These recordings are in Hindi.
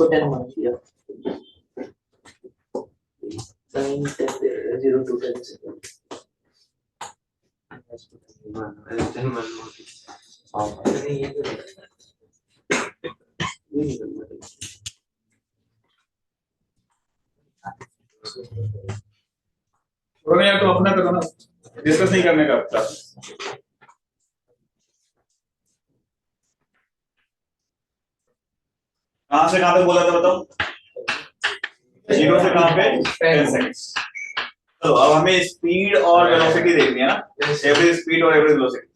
को 10 मान लिया, sin 10 0 to 10 सेकंड यार तो अपना करो ना, डिस्कस नहीं करने का अपना। कहां से कहां तक बोला था बताओ? 0 से कहां पे? 10 सेकंड्स। तो अब हमें स्पीड और वेलोसिटी देखनी है ना, एवरेज स्पीड और एवरेज वेलोसिटी।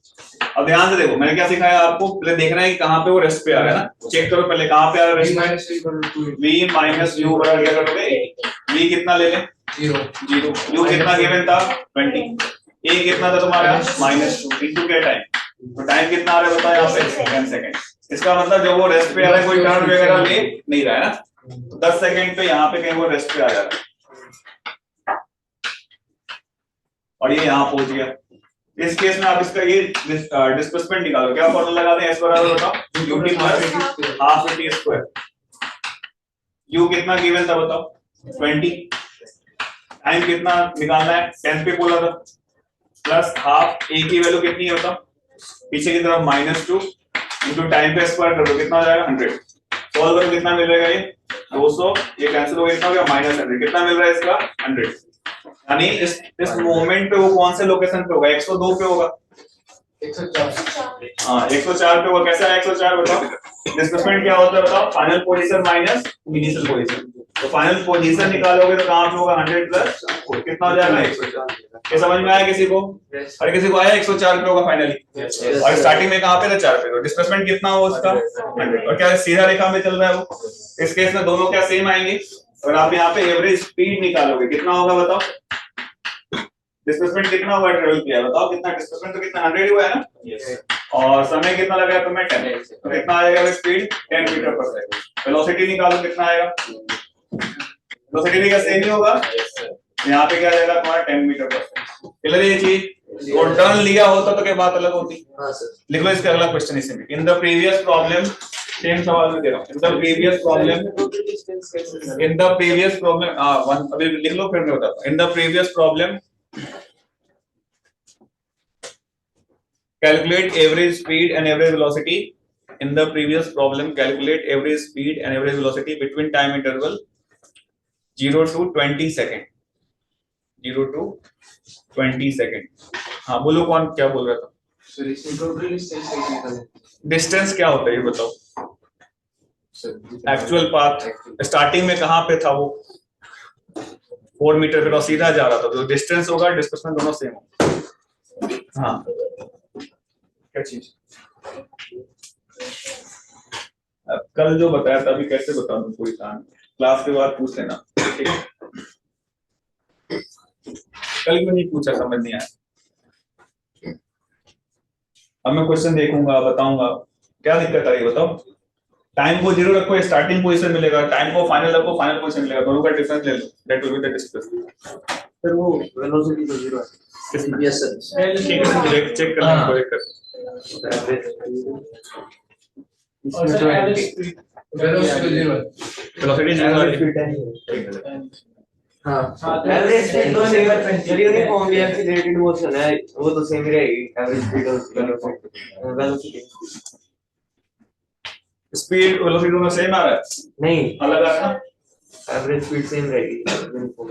अब ध्यान से देखो, मैंने क्या सिखाया आपको, पहले देखना है कि कहां पे वो रेस्ट पे आ रहा है ना, चेक करो पहले कहां पे आ रहा है रेस्ट। v माइनस u बराबर क्या करोगे? v कितना ले लें? 0। u कितना गिवन था? 20। a कितना था तुम्हारा? -2 इनटू क्या टाइम, तो टाइम कितना आ रहा है बताओ यहाँ पे? 10 सेकंड। इसका मतलब जब वो रेस्ट पे आ रहा है, कोई टर्न वगैरह ले नहीं रहा है ना, 10 सेकंड पे यहाँ पे कहीं वो रेस्ट पे आ जा रहा है और ये यहाँ पहुंच गया। इस केस में आप इसका ये डिस्प्लेसमेंट निकालो, क्या फॉर्मूला लगाते हैं? s बराबर बताओ ut plus half at square. u कितना गिवन था बताओ? 20। टाइम कितना निकालना है? 10 पे बोला था, प्लस हाफ a की वैल्यू कितनी है बताओ? पीछे की तरफ -2 इनटू टाइम पे स्क्वायर कर दो, कितना हो जाएगा? 100। सॉल्व करो, कितना मिल जाएगा? ये 200, ये कैंसिल हो गया, कितना हो गया? -100। कितना मिल रहा है इसका? 100। यानी इस मोमेंट पे वो कौन से लोकेशन पे होगा? 102 पे होगा, 104। हाँ 104 पे होगा। कैसे आया 104 बताओ? डिस्प्लेसमेंट क्या होता है बताओ? Final position minus initial position. तो फाइनल पोजीशन निकालोगे तो कहां पे होगा? 100 प्लस कितना हो जाएगा? 104। ये समझ में आया किसी को? अरे किसी को आया? 104 पे होगा फाइनली, और स्टार्टिंग में कहां पे था? 4 पे। तो डिस्प्लेसमेंट कितना हो उसका? 100। और क्या सीधा रेखा में चल रहा है वो? इस केस में दोनों क्या सेम आएंगे। और आप यहाँ पे एवरेज स्पीड निकालोगे, कितना होगा बताओ? डिस्प्लेसमेंट कितना हुआ ट्रेवल किया बताओ? कितना डिस्प्लेसमेंट? तो कितना 100 हुआ है ना। yes. और समय कितना लगा तुम्हें? 10। तो कितना आएगा speed? 10 metre per second. Velocity निकालो, कितना आएगा? वेलोसिटी का सेम ही होगा। यहाँ पे क्या आ जाएगा तुम्हारा? 10 मीटर पर सेकंड। क्लियर है ये चीज? और टर्न लिया होता तो क्या बात अलग होती। हां सर। लिख लो इसका अगला क्वेश्चन इसी में। In the previous problem, same सवाल में दे रहा हूं। In the previous problem one अभी लिख लो, फिर मैं बताता हूं। In the previous problem calculate average speed and average velocity. In the previous problem, calculate average speed and average velocity between time interval 0 to 20 second. 0 to 20 second. हाँ बोलो, कौन क्या बोल रहा था? डिस्टेंस क्या होता है ये बताओ? एक्चुअल पाथ स्टार्टिंग में कहां पे था वो? 4 मीटर पे, तो सीधा जा रहा था, तो डिस्टेंस होगा डिस्प्लेसमेंट दोनों सेम होगा। हाँ क्या चीज? अब कल जो बताया था, अभी कैसे बता दूं पूरी कहानी? क्लास के बाद पूछ लेना, ठीक है? कल क्यों नहीं पूछा, समझ नहीं आया। अब मैं क्वेश्चन देखूंगा, बताऊंगा क्या दिक्कत आ रही है बताओ। टाइम को 0 रखो, स्टार्टिंग पोजीशन मिलेगा, टाइम को फाइनल रखो, फाइनल पोजीशन मिलेगा, दोनों का डिफरेंस ले लो, that will be the displacement. फिर वो वेलोसिटी तो 0 है। Yes sir. ठीक है, चेक करना है, करेक्ट कर। इसमें तो वेलोसिटी 0 है। वेलोसिटी 0 है। हाँ एवरेज स्पीड तो सेम यूनिफॉर्म भी एक्सीलरेटेड मोशन है, वो तो सेम ही रहेगी। एवरेज स्पीड और वेलोसिटी स्पीड वेलोसिटी दोनों सेम आ रहा है? नहीं, अलग आ रहा है ना। एवरेज स्पीड सेम रहेगी uniform.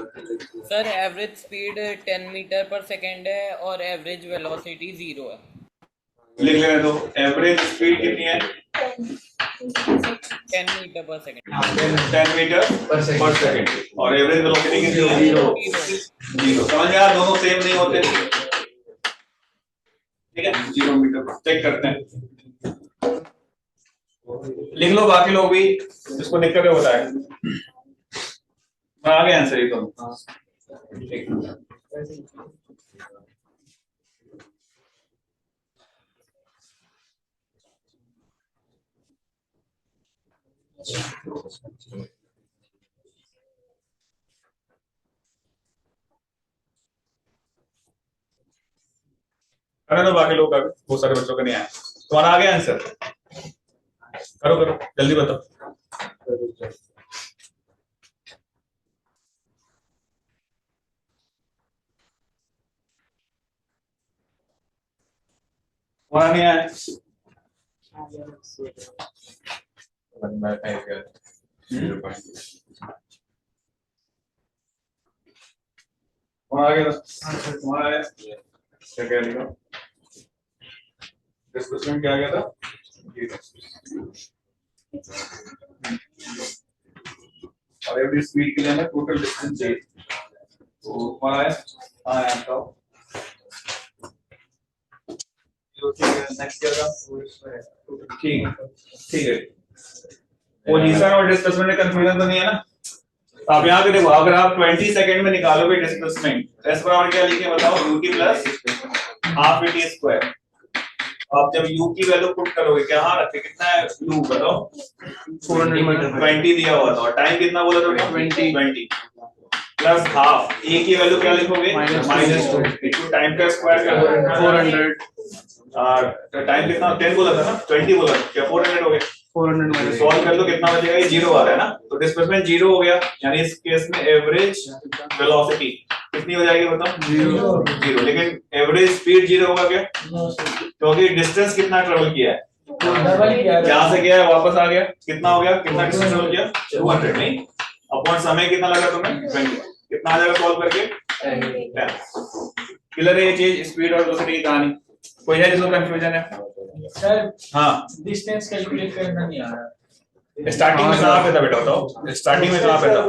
Sir average speed 10 metre per second है और एवरेज वेलोसिटी 0 है। लिख लेने दो। एवरेज स्पीड कितनी है? 10 metre per second. 10 metre per second. और एवरेज वेलोसिटी कितनी है? 0। समझ में आया? दोनों सेम नहीं होते, ठीक है? 0 मीटर पर। चेक करते हैं, लिख लो बाकी लोग भी जिसको दिक्कत है बताए। आ गया आंसर ये तो। ठीक अरे तो बाकी लोग का भी, बहुत सारे बच्चों का नहीं आया। तुम्हारा आ गया आंसर? करो करो जल्दी बताओ। हमारा नहीं आया। हमारा आ गया तुम्हारा आया क्या कह लिखा डिस्प्लेसमेंट क्या आ गया था और एवरी स्पीड के लिए हमें टोटल डिस्टेंस चाहिए तो हमारा आया हाँ आपका नेक्स्ट ईयर का ठीक है पोजीशन और डिस्प्लेसमेंट में कंफ्यूजन तो नहीं है ना। अब यहाँ पे देखो अगर आप 20 सेकंड में निकालोगे डिस्प्लेसमेंट एस बराबर क्या लिखे बताओ ut plus half at square. आप जब u की वैल्यू पुट करोगे क्या हाँ रखे कितना है u बताओ 400 मीटर 20 दिया हुआ था और टाइम कितना बोला था 20 प्लस हाफ a की वैल्यू क्या लिखोगे -2 टाइम का स्क्वायर क्या होगा 400 और टाइम कितना 10 बोला था ना 20 बोला था क्या 400 हो गया 400 सॉल्व कर लो कितना बचेगा ये जीरो आ रहा है ना तो डिस्प्लेसमेंट जीरो हो गया यानी इस केस में एवरेज वेलोसिटी कितनी हो जाएगी बताओ जीरो लेकिन एवरेज स्पीड जीरो होगा क्या क्योंकि डिस्टेंस कितना ट्रेवल किया है यहाँ से गया है वापस आ गया कितना हो गया कितना डिस्टेंस ट्रेवल किया 200 नहीं अपॉन समय कितना लगा तुम्हें 20 कितना आ जाएगा सॉल्व करके 10 क्लियर है ये चीज स्पीड और वेलोसिटी की कहानी कोई है जिसको कंफ्यूजन है सर हाँ डिस्टेंस कैलकुलेट करना नहीं आ रहा स्टार्टिंग में कहाँ पे था बेटा बताओ स्टार्टिंग में कहाँ पे था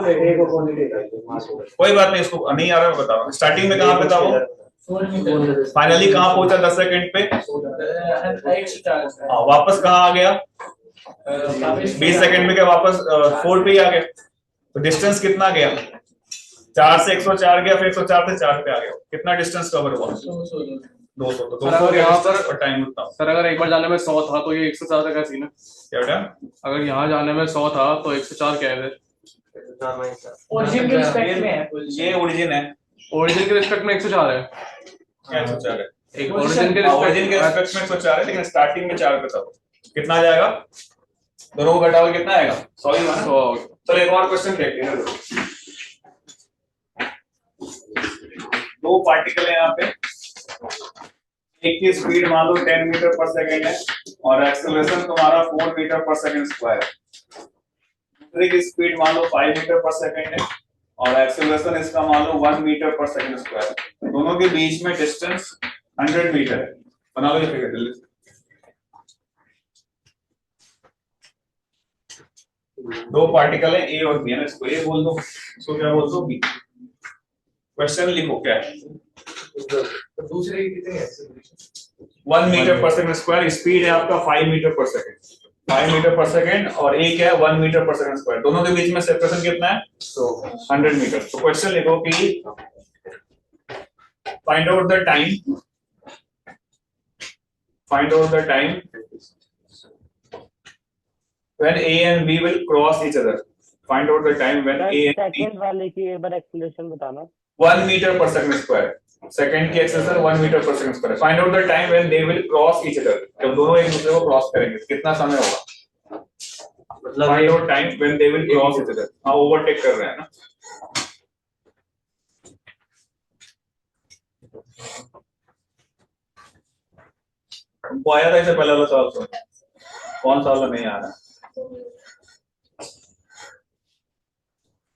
कोई बात नहीं इसको नहीं आ रहा मैं बता रहा हूँ स्टार्टिंग में कहाँ पे था वो 4 मीटर फाइनली कहाँ पहुंचा 10 सेकंड पे 140 हाँ वापस कहाँ आ गया 20 सेकंड में क्या वापस 4 पे ही आ गया तो डिस्टेंस कितना गया 4 से 104 गया फिर 104 से 4 पे आ गया कितना डिस्टेंस कवर हुआ 200 तो 200 अगर यहाँ पर और टाइम उतना सर अगर एक बार जाने में 100 था तो ये 104 का सीन है क्या बेटा अगर यहाँ जाने में 100 था तो 104 क्या है ओरिजिन के रिस्पेक्ट में है ये ओरिजिन है ओरिजिन के रिस्पेक्ट में 104 है क्या 104 है एक ओरिजिन के ओरिजिन के रिस्पेक्ट में 104 है लेकिन स्टार्टिंग में 4 पे था कितना आ जाएगा दोनों को घटाओगे कितना आएगा 100 ही हुआ ना चलो एक और क्वेश्चन देखते हैं दो पार्टिकल है यहाँ पे एक की स्पीड मान लो 10 मीटर पर सेकंड है और एक्सेलरेशन तुम्हारा 4 मीटर पर सेकंड स्क्वायर है दूसरे की स्पीड मान लो 5 मीटर पर सेकंड है और एक्सेलरेशन इसका मान लो 1 मीटर पर सेकंड स्क्वायर है दोनों के बीच में डिस्टेंस 100 मीटर है बना लो ये फिगर जल्दी दो पार्टिकल है ए और बी है ना इसको ए बोल दो इसको क्या बोल दो बी क्वेश्चन लिखो क्या है दूसरे की कितने है 1 metre per second square speed है आपका 5 metre per second 5 metre per second और एक है 1 मीटर पर सेकंड स्क्वायर दोनों के बीच में सेपरेशन कितना है 100 मीटर तो क्वेश्चन लिखो कि find out the time when A and B will cross each other find out the time when A and B second वाले की एक बार एक्सेलरेशन बताना 1 metre per second square second की acceleration 1 metre per second square find out the time when they will cross each other जब दोनों एक दूसरे को क्रॉस करेंगे कितना समय होगा मतलब find out time when they will cross each other हां ओवरटेक कर रहे हैं ना तुमको आया था इससे पहले वाला सवाल सुन कौन सा वाला नहीं आ रहा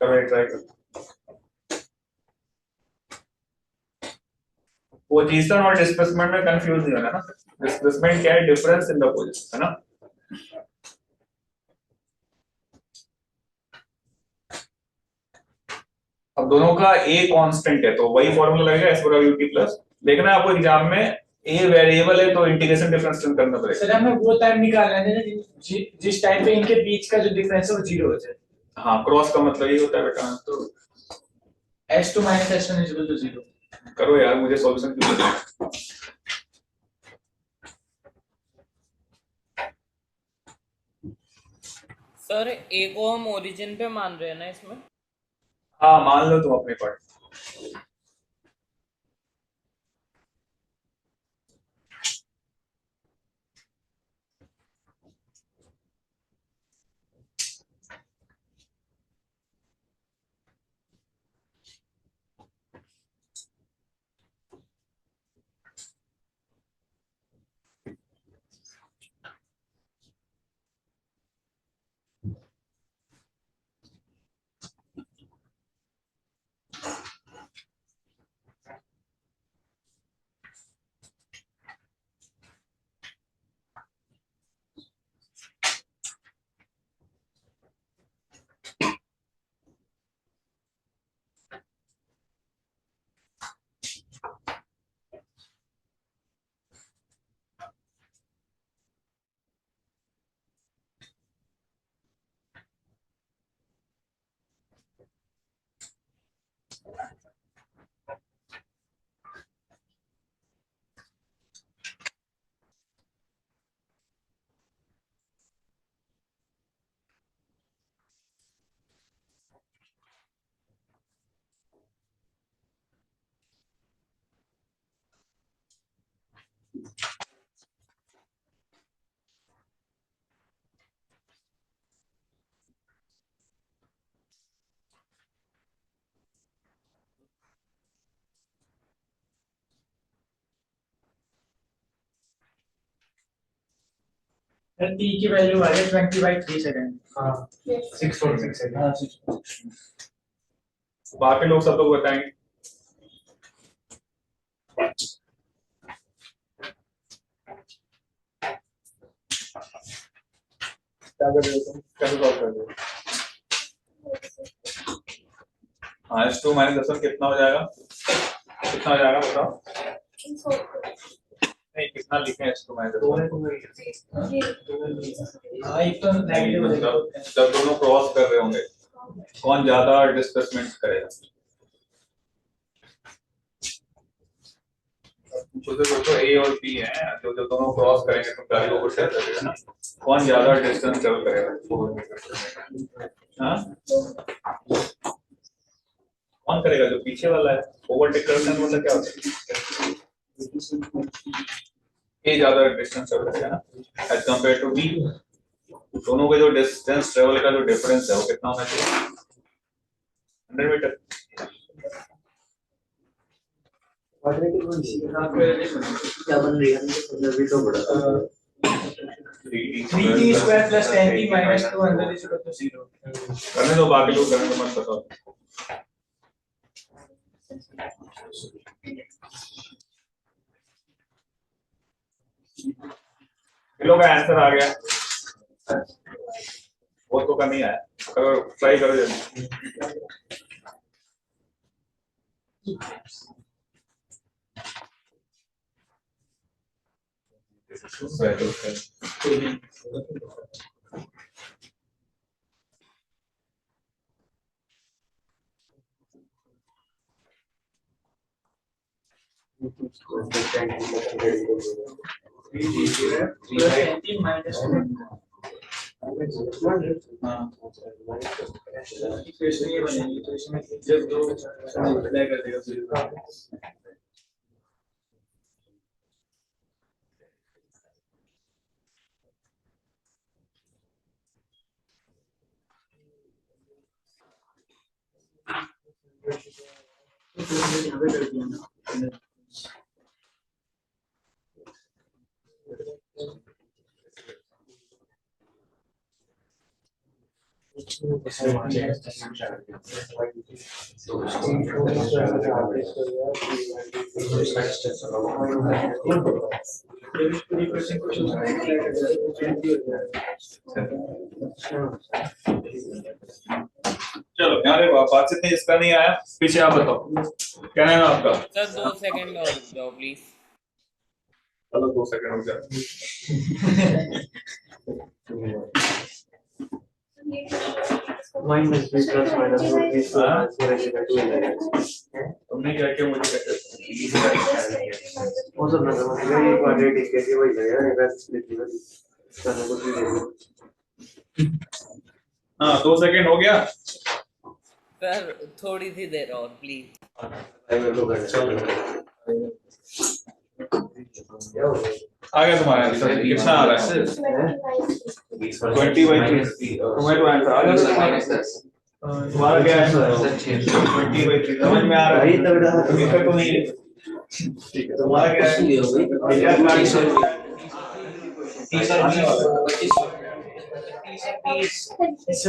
करो एक ट्राई करो पोजीशन और डिस्प्लेसमेंट में कंफ्यूज नहीं होना ना डिस्प्लेसमेंट क्या है डिफरेंस इन द पोजीशन है ना अब दोनों का ए कांस्टेंट है तो वही फॉर्मूला लगेगा एस बराबर ut प्लस देखना आपको एग्जाम में ए वेरिएबल है तो इंटीग्रेशन डिफरेंस करना पड़ेगा सर हमें वो टाइम निकालना है जिस टाइम पे इनके बीच का जो डिफरेंस है वो जीरो हो जाए हाँ क्रॉस का मतलब ये होता है बेटा तो s2 - s1 = 0 करो यार मुझे सॉल्यूशन क्यों दे सर ए को हम ओरिजिन पे मान रहे हैं ना इसमें हाँ मान लो तुम अपने पार्ट सर टी की वैल्यू आ गई 20/3 सेकंड। हाँ 646 है। हाँ 6। बाकी लोग सब लोग बताएंगे। क्या कर रहे हो तुम? कैसे सॉल्व कर रहे हो? हाँ S2 - 10 कितना हो जाएगा? कितना हो जाएगा बताओ? नहीं कितना लिखे S2 - 10? हाँ एक तो नेगेटिव हो जाएगा। जब दोनों क्रॉस कर रहे होंगे कौन ज्यादा डिस्प्लेसमेंट करेगा? सोचो A और B है तो जब दोनों क्रॉस करेंगे तो गाड़ी को शेयर करेगा ना, कौन ज्यादा डिस्टेंस कवर करेगा? हाँ कौन करेगा? जो पीछे वाला है। ओवरटेक करने का मतलब क्या होता है? A ज्यादा डिस्टेंस कवर करेगा ना एज कंपेयर टू B। दोनों के जो डिस्टेंस ट्रेवल का जो डिफरेंस है वो कितना होना चाहिए? 100 मीटर। क्या बन रही है? अभी तो बड़ा 3t square plus 10t minus 200 is equal to 0। करने दो, बाकी लोग करने को मत बताओ। लोग का आंसर आ गया, वो तो का नहीं आया, करो ट्राई करो जल्दी। इक्वेशन ये बनेगी तो इसमें जब दो मल्टीप्लाई कर देगा चलो यार बात से इसका नहीं आया, पीछे आप बताओ क्या नाम है आपका? सर 2 सेकंड और रुक जाओ प्लीज। चलो 2 सेकंड रुक जाओ। Minus b plus minus root b square answer equal to 11। तुमने क्या किया मुझे कैसे? वो सब ना समझ ये क्वाड्रेटिक कैसे वही लगेगा ये वैसे स्प्लिट नहीं होगी चलो कुछ भी देखो। हाँ 2 सेकंड हो गया। सर थोड़ी सी देर और प्लीज। टाइमर को कर चलो आ गया तुम्हारा आंसर, कितना आ रहा है? 20/3। तुम्हारा तो आंसर आ गया। तुम्हारा क्या आंसर है? 20/3 समझ में आ रहा है? इसका तो नहीं है। ठीक है तुम्हारा क्या है?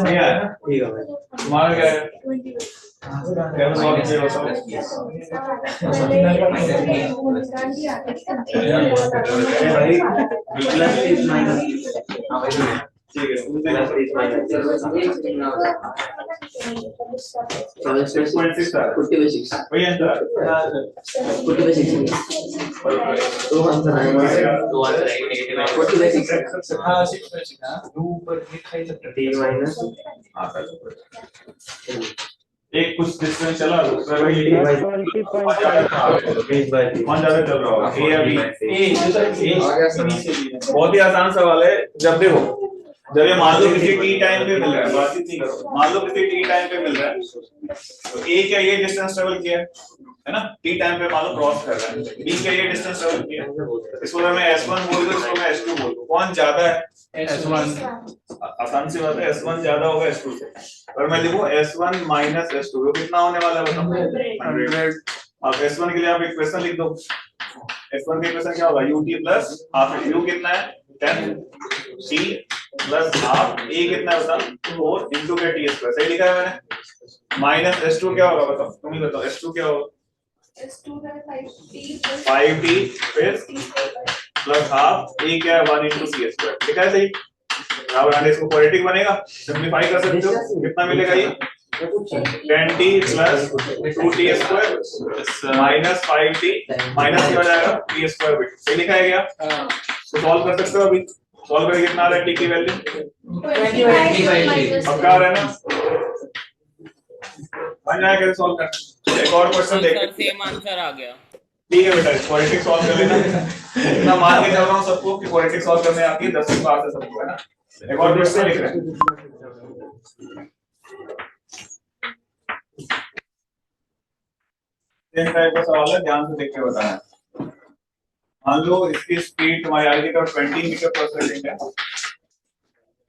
नहीं आया। ठीक है भाई तुम्हारा क्या है? क्या सॉल्व किया भाई प्लस इज माइनस ठीक है प्लस इज माइनस 6.6 आ रहा है। 40/6 वही आंसर 40/6 दो आंसर आएंगे दो आंसर आएंगे नेगेटिव 40/6 हाँ 6/6 हाँ 2 ऊपर लिखा ही सकते 3 माइनस एक कुछ डिस्टेंस चला दूसरा वही 20.5 कौन ज्यादा चल रहा होगा? ए या बी? ए जो सर ए नीचे भी है। बहुत ही आसान सवाल है। जब देखो जब ये मान लो किसी टी टाइम पे मिल रहा है, बातचीत नहीं करो, मान लो किसी टी टाइम पे मिल रहा है, तो ए क्या ये डिस्टेंस ट्रेवल किया है ना, टी टाइम पे मान लो क्रॉस कर रहा है, बी क्या ये डिस्टेंस ट्रेवल किया है, इसको मैं S1 बोल दूं, इसको मैं S2 बोल दूं, कौन ज्यादा है? S1 आसान सी बात है, S1 ज्यादा होगा S2 से, और मैं लिखूं S1 माइनस S2, वो कितना होने वाला है बताओ? 100। अब S1 के लिए आप इक्वेशन लिख दो, S1 का इक्वेशन क्या होगा? ut प्लस हाफ, u कितना है 10, c प्लस हाफ, a कितना है बता 4 इनटू के t स्क्वायर, सही लिखा है मैंने। माइनस S2 क्या होगा बताओ, तुम ही बताओ, S2 क्या होगा? S2 है 5t फिर प्लस हाफ, a क्या है 1 इनटू c स्क्वायर, लिखा है सही। अब आगे इसको क्वाड्रेटिक बनेगा, सिंपलीफाई कर सकते हो, कितना मिलेगा ये 10t plus 2t square minus 5t minus क्या हो जाएगा t स्क्वायर बिट, सही लिखा है क्या? तो सॉल्व कर सकते हो, अभी सॉल्व करके कितना आ रहा है t की वैल्यू 25 पक्का आ रहा है ना, बन जाएगा कैसे सॉल्व करना। एक और क्वेश्चन देखते हैं, सेम आंसर आ गया। ठीक है बेटा, क्वाड्रेटिक सॉल्व कर लेना, इतना मान के चल रहा हूं सबको कि क्वाड्रेटिक सॉल्व करने आती है, 10 पास है सबको, है ना। एक और क्वेश्चन लिख रहे हैं, इस टाइप का सवाल है, ध्यान से देख के बताना। मान लो इसकी स्पीड तुम्हारी आगे की तरफ 20 मीटर पर सेकंड है,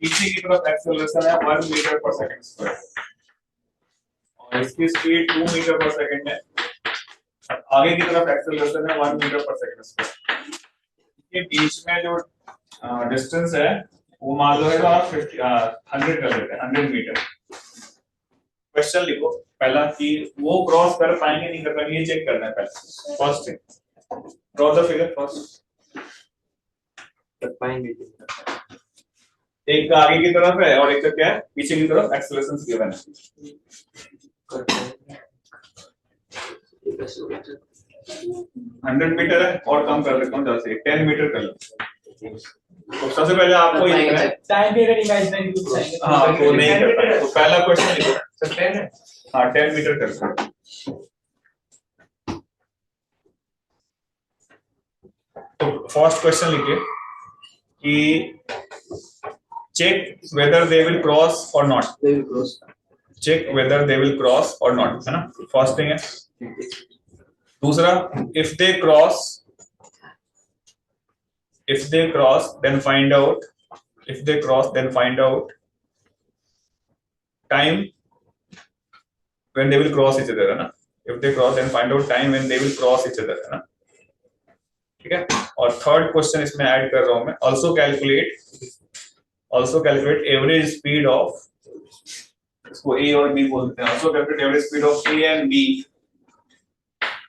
पीछे की तरफ एक्सेलरेशन है 1 मीटर पर सेकंड स्क्वायर, और इसकी स्पीड 2 मीटर पर सेकंड है, आगे की तरफ एक्सेलरेशन है 1 मीटर पर सेकंड स्क्वायर। इसके बीच में जो डिस्टेंस है वो मान लो है आप 100 कर लेते हैं, 100 मीटर। क्वेश्चन लिखो पहला कि वो क्रॉस कर पाएंगे नहीं कर पाएंगे, ये चेक करना है पहले। First thing, draw the figure first. कर पाएंगे। एक का आगे की तरफ है और एक का क्या है पीछे की तरफ, एक्सेलरेशन गिवन है। कर पाएंगे। 100 मीटर है और कम कर देता हूँ, जैसे 10 मीटर कर लो। तो सबसे पहले आपको ये लिखना है, टाइम पीरियड इमेजिनरी कुछ चाहिए। हाँ तो नहीं करता है, तो पहला क्वेश्चन लिखो, हाँ 10 मीटर कर दो। तो फर्स्ट क्वेश्चन लिखिए कि check whether they will cross और not, They will cross. Check whether they will cross और नॉट, है ना, फर्स्ट थिंग है। दूसरा, if they cross then find out, if they cross then find out time when they will cross each other, है ना। if they cross then find out time when they will cross each other, है ना, ठीक है। और थर्ड क्वेश्चन इसमें ऐड कर रहा हूं मैं, also calculate average speed of, इसको A और B बोलते हैं, also calculate average speed of A and B,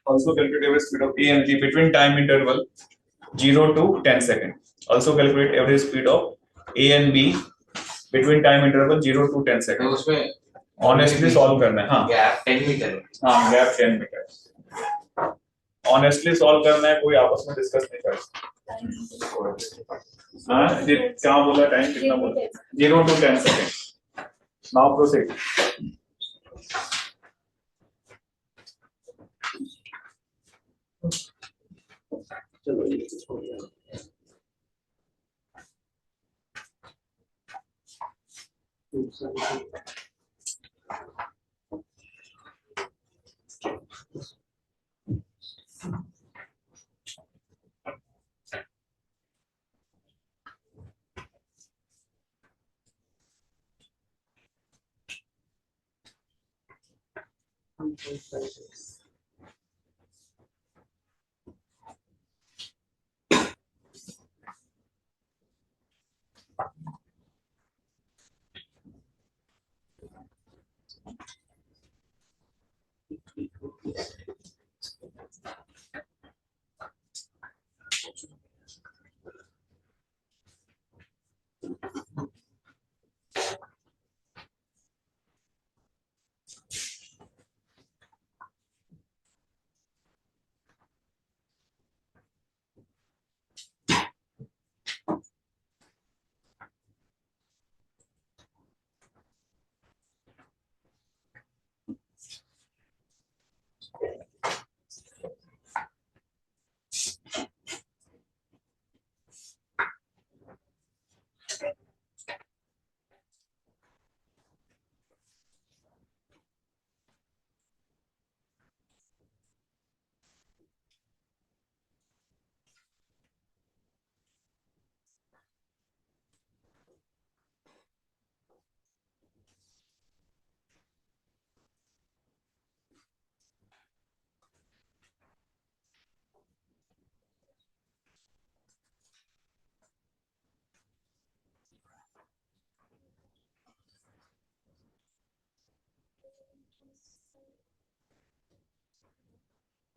also calculate average speed of A and B between time interval 0 to 10 second, also calculate average speed of A and B between time interval 0 to 10 second। उसमें ऑनेस्टली सॉल्व करना है, हाँ गैप 10 मीटर है। हाँ गैप 10 मीटर, ऑनेस्टली सॉल्व करना है, कोई आपस में डिस्कस नहीं कर। हाँ क्या बोला, टाइम कितना बोला? 0 to 10 सेकेंड। Now proceed. चलो ये कुछ हो गया।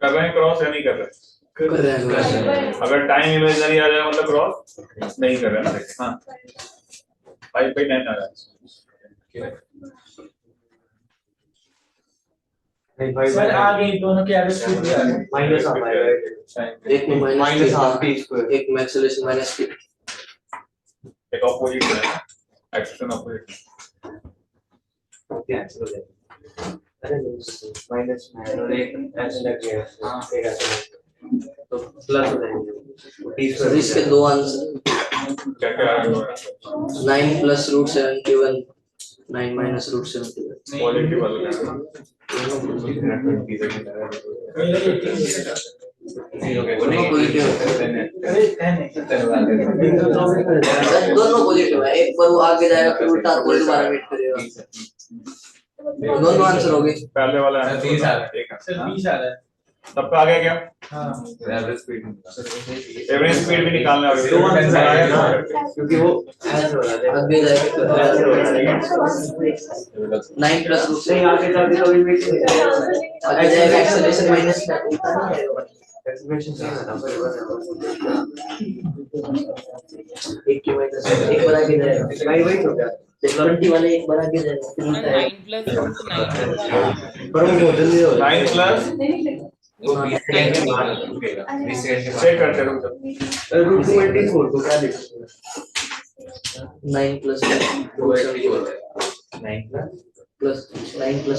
कर रहे हैं क्रॉस या नहीं कर रहे? कर रहे हैं। अगर टाइम इमेजिनरी आ जाएगा मतलब क्रॉस नहीं कर रहे हैं ना। हाँ 5/9 आ रहा है। सर आगे दोनों के एवरेज स्पीड भी आ गई। माइनस आ पाएगा एक में माइनस हाफ टी स्क्वायर एक में एक्सेलरेशन माइनस टी। एक ऑपोजिट है एक्शन ऑपोजिट। कैंसिल हो जाएगा। अरे माइनस में और एक ऐसे लग गया। हाँ एक ऐसे तो प्लस हो जाएंगे टी सर स्क्वायर। इसके दो आंसर क्या क्या आ रहा है 9 + √71 9 - √71 पॉजिटिव वाला दोनों पॉजिटिव है। अरे 10 है। दोनों पॉजिटिव है। एक बार वो आगे जाएगा फिर उल्टा कोई दोबारा वेट करेगा। दोनों आंसर हो गए। पहले वाला है 30 आ रहा है। एक है। सर 20 आ रहा है। सबका आ गया क्या? हाँ एवरेज स्पीड एवरेज स्पीड भी निकालना है दो आंसर आया ना क्योंकि वो ऐसे हो रहा है आगे जाएगा फिर ऐसे हो रहा है 9 + नहीं आगे जाके तो भी आगे जाएगा एक्सेलरेशन माइनस का एक्सप्रेशन से ना पर एक के माइनस एक बार आगे जाएगा नहीं वही तो क्या 20 वाले एक बार आगे जाएगा फिर उल्टा है। 9 + √9 पर वो जल्दी हो 9 प्लस वो 20 सेकंड के बाद रुकेगा 20 सेकंड के चेक करते रुक जाओ। रूट 24 को क्या लिखा 9 + बाद 280 होता है 9 प्लस 9 + -2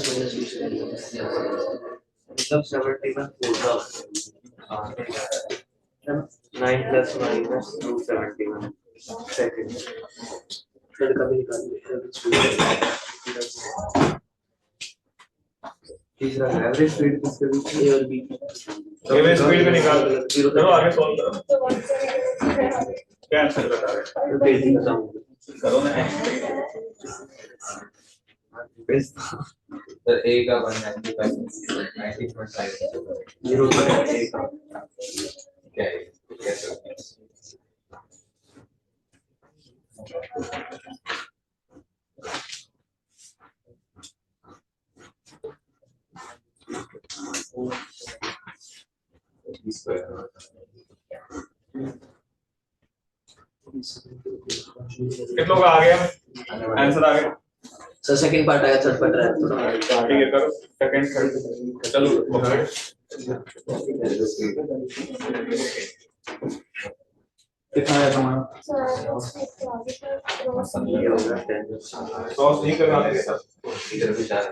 मतलब 71 होगा 9 + -271 सेकंड फिर कभी निकाल लिया तीसरा एवरेज स्पीड किसके बीच ए और बी एवरेज स्पीड में निकाल चलो आगे सॉल्व करो। क्या आंसर बता रहे में तेजी खत्म करो ना। सर ए का 195 90.5 0 क्या है कैसे कितने लोग आ गया आंसर आ गया? सर सेकंड पार्ट आया थर्ड पार्ट आया थोड़ा ठीक है करो सेकंड थर्ड चलो पकड़। कितना है तुम्हारा? सॉस नहीं करवा देंगे सब इधर भी जा रहा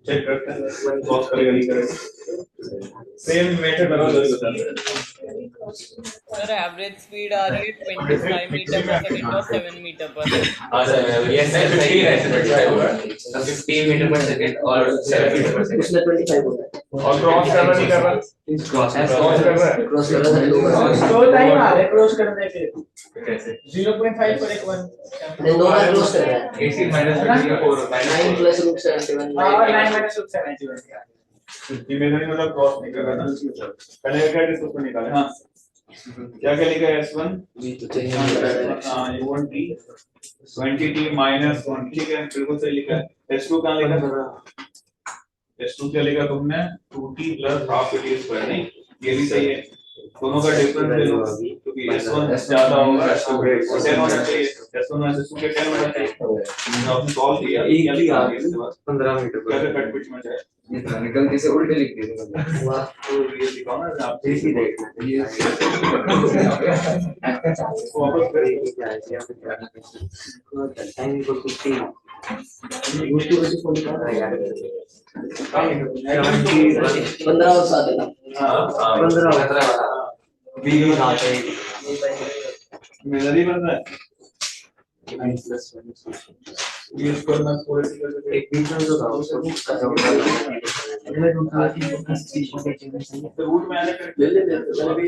चेक करते हैं सॉस करेगा नहीं करेगा सेम मेथड करो जल्दी बता दो। सर एवरेज स्पीड आ रही है 25 मीटर पर सेकंड और 7 मीटर पर सेकंड। हां सर ये सही है 35 होगा 15 मीटर पर सेकंड और 7 मीटर पर सेकंड उसमें 25 होगा और क्रॉस कर रहा नहीं कर रहा क्रॉस क्रॉस कर रहा है क्रॉस कर रहा है दो बार दो टाइम आ रहा है क्रॉस करने के। कैसे 0.5 और एक 1। नहीं दो बार क्रॉस कर रहा है 18 -24 9 + √71 और 9 - √71 इमेजिनरी मतलब क्रॉस नहीं कर रहा ना पहले क्या डिस्कस में निकाले। हाँ क्या क्या लिखा है S1 हाँ ये 1t 20t -1 ठीक है बिल्कुल सही लिखा है। S2 कहाँ लिखा है? S2 क्या लिखा तुमने 2t + ½ t स्क्वायर नहीं ये भी सही है। दोनों का डिफरेंस ले लो क्योंकि S1 ज्यादा होगा S2 10 होना चाहिए S1 और S2 के 10 होना चाहिए। आपने सॉल्व किया एक ही लिखा आ है इसके बाद 15 मीटर क्या पर कट पिच में जाए गलती से उल्टे लिख दिए वाह तो ये लिखा ना आप देख ही देखना वापस करें क्या है यहाँ पे क्या टाइम को 15 उसको वैसे फोन कर रहा है यार 15 और 7 है ना 15 20 आते हैं मेरा नहीं बन रहा है ये करना थोड़े से एक बीच में जो था उसको अगले रूट में तो रूट में आने कर ले ले मैंने भी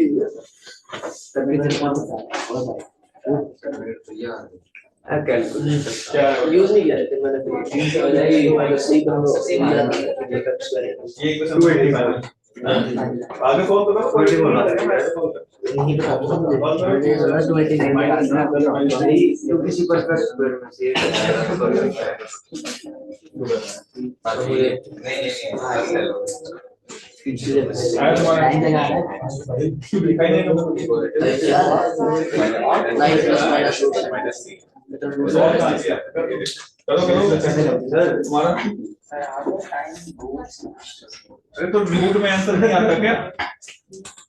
कैलकुलेटर क्या यूज नहीं किया लेकिन मैंने भी सही करो ये क्वेश्चन आगे कॉल करो कोई नहीं बोल रहा है नहीं पता मुझे तो किसी पर का स्क्वायर में से नहीं आया तुम्हारा दिखाई नहीं नाइन प्लस माइनस करो तुम्हारा। अरे तो रूट में आंसर नहीं आता क्या?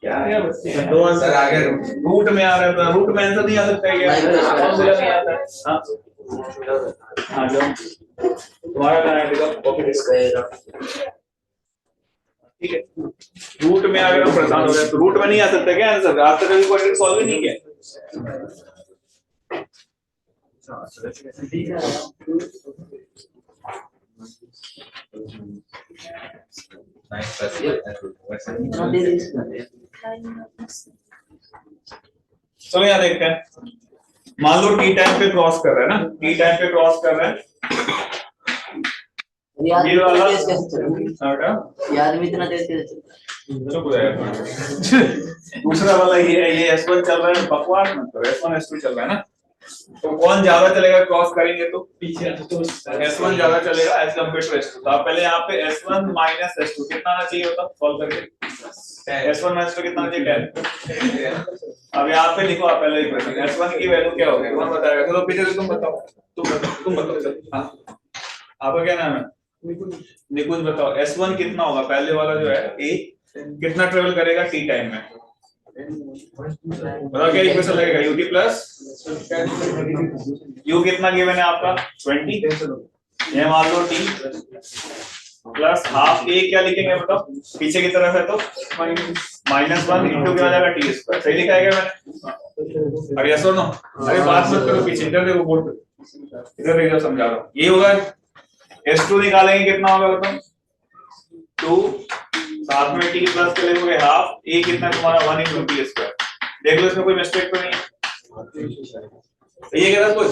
क्या है बच्चे, दो आंसर आ गए, रूट में आ रहा है, रूट में आंसर नहीं आ सकता है क्या? कौन बोला नहीं आता? हाँ हाँ जाओ, तुम्हारा क्या है? देखो कॉपी ठीक है, रूट में अगर हम परेशान हो रहे हैं तो रूट में नहीं आ सकता क्या आंसर? आज तक कभी क्वेश्चन सॉल्व ही नहीं किया। चलो यहाँ देखते हैं, मान लो टी टाइम पे क्रॉस कर रहा है ना, टी टाइम पे क्रॉस कर रहा है ये वाला याद में इतना तेज कैसे चलता चुप हो जाएगा। दूसरा वाला ये है, ये S1 चल रहा है, बकवास मत करो, S1 S2 चल रहा है ना, तो कौन ज्यादा चलेगा क्रॉस करेंगे तो पीछे तो S1 ज्यादा चलेगा एज कम्पेयर टू S2। तो आप पहले यहाँ पे S1 माइनस S2 कितना आना चाहिए होता सॉल्व करके? S1 माइनस 2 कितना आना चाहिए? 10। अब यहाँ पे लिखो आप पहले इक्वेशन, S1 की वैल्यू क्या होगी कौन बताएगा? चलो पीछे से तुम बताओ, तुम बताओ चलो। हाँ आपका क्या नाम है? निकुंज बताओ S1 कितना होगा? पहले वाला जो है A कितना ट्रेवल करेगा टी टाइम में? बताओ क्या इक्वेशन लगेगा? ut प्लस u कितना गिवन है आपका 20, ये मान लो t प्लस हाफ a क्या लिखेंगे बताओ? पीछे की तरफ है तो -1 इंटू क्या हो जाएगा t स्क्वायर। सही लिखा है क्या मैंने? अरे यस और नो? अरे बात मत करो, पीछे इधर देखो बोर्ड पे, इधर देखो समझा रहा हूँ। ये होगा S2 निकालेंगे कितना होगा बताओ? 2 साथ में t प्लस के लिखोगे हाफ, a कितना तुम्हारा 1 इंटू टी स्क्वायर। देख लो इसमें कोई मिस्टेक तो नहीं है, ये क्या था कुछ?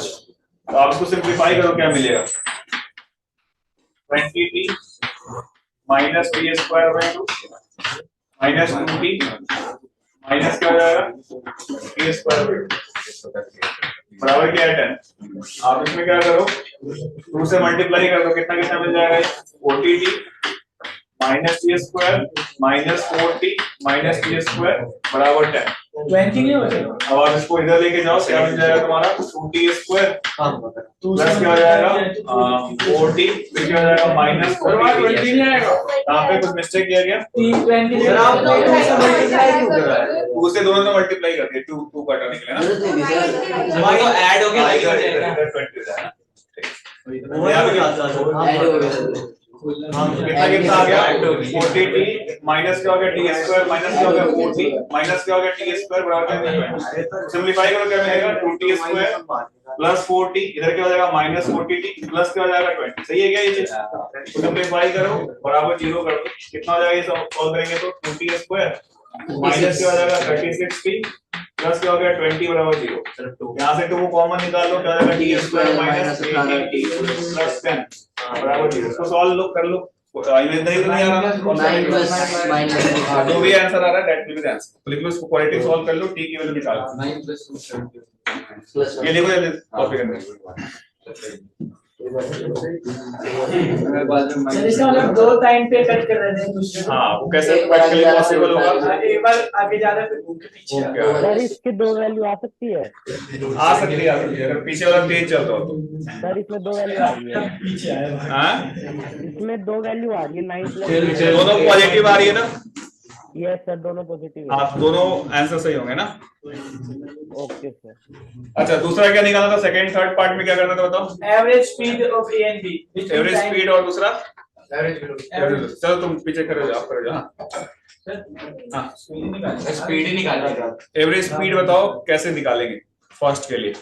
तो आप इसको सिंपलीफाई करो क्या मिलेगा? 20t minus T square by 2 minus 2t minus क्या हो जाएगा टी स्क्वायर बराबर क्या है 10। आप इसमें क्या करो 2 से मल्टीप्लाई कर दो, कितना कितना मिल जाएगा? 40t minus T square minus 4t minus T square बराबर 10। 20 नहीं हो जाएगा। अब आप इसको इधर लेके जाओ, क्या मिल जाएगा तुम्हारा? 2t स्क्वायर प्लस क्या हो जाएगा 4t, फिर क्या हो जाएगा माइनस 20 नहीं आएगा। यहाँ पे कुछ मिस्टेक किया गया, 20 टू से दोनों से मल्टीप्लाई कर दिया, 2 का हटाने के लिए ना, हमारा तो ऐड हो गया कितना कितना आ गया 40t माइनस क्या हो गया टी स्क्वायर माइनस क्या हो गया 4t माइनस क्या हो गया टी स्क्वायर बराबर सिंपलीफाई करो क्या मिलेगा 2t स्क्वायर प्लस 4t, इधर क्या हो जाएगा माइनस 40t प्लस क्या हो जाएगा 20। सही है क्या ये चीज? सिंपलीफाई करो बराबर 0 कर दो, कितना हो जाएगा ये सॉल्व करेंगे तो 2t स्क्वायर माइनस क्या हो जाएगा 36t प्लस क्या हो गया 20 बराबर 0। यहाँ से तो वो कॉमन निकाल लो, क्या हो जाएगा T square minus 18t plus 10 बराबर 0। इसको सॉल्व कर लो, इधर ही तो नहीं आ रहा 9 प्लस माइनस हाँ, जो भी आंसर आ रहा है that will be the answer. तो लिख लो इसको, क्वाड्रेटिक सॉल्व कर लो, t की वैल्यू निकालो। 9 प्लस प्लस ये लिखो जल्दी कॉपी करना। सर इसका मतलब दो टाइम पे कट कर रहे थे दूसरे को। हाँ वो कैसे प्रैक्टिकली पॉसिबल होगा? एक बार आगे ज्यादा फिर घूम के पीछे आ क्या सर इसके दो वैल्यू आ सकती है? आ सकती है अगर पीछे वाला तेज चलता हो तो। सर इसमें दो वैल्यू आ रही है, पीछे आया भाई। हाँ इसमें दो वैल्यू आ रही है 9 प्लस। दोनों पॉजिटिव आ रही है ना? यस सर दोनों पॉजिटिव है। हाँ दोनों आंसर सही होंगे ना? Okay sir. अच्छा दूसरा क्या निकालना था? सेकंड थर्ड पार्ट में क्या करना था बताओ? Average speed of A and B, average speed और दूसरा एवरेज चलो तुम पीछे करो जाओ, करो जाओ। हाँ स्पीड ही निकालना। एवरेज स्पीड बताओ कैसे निकालेंगे फर्स्ट के लिए?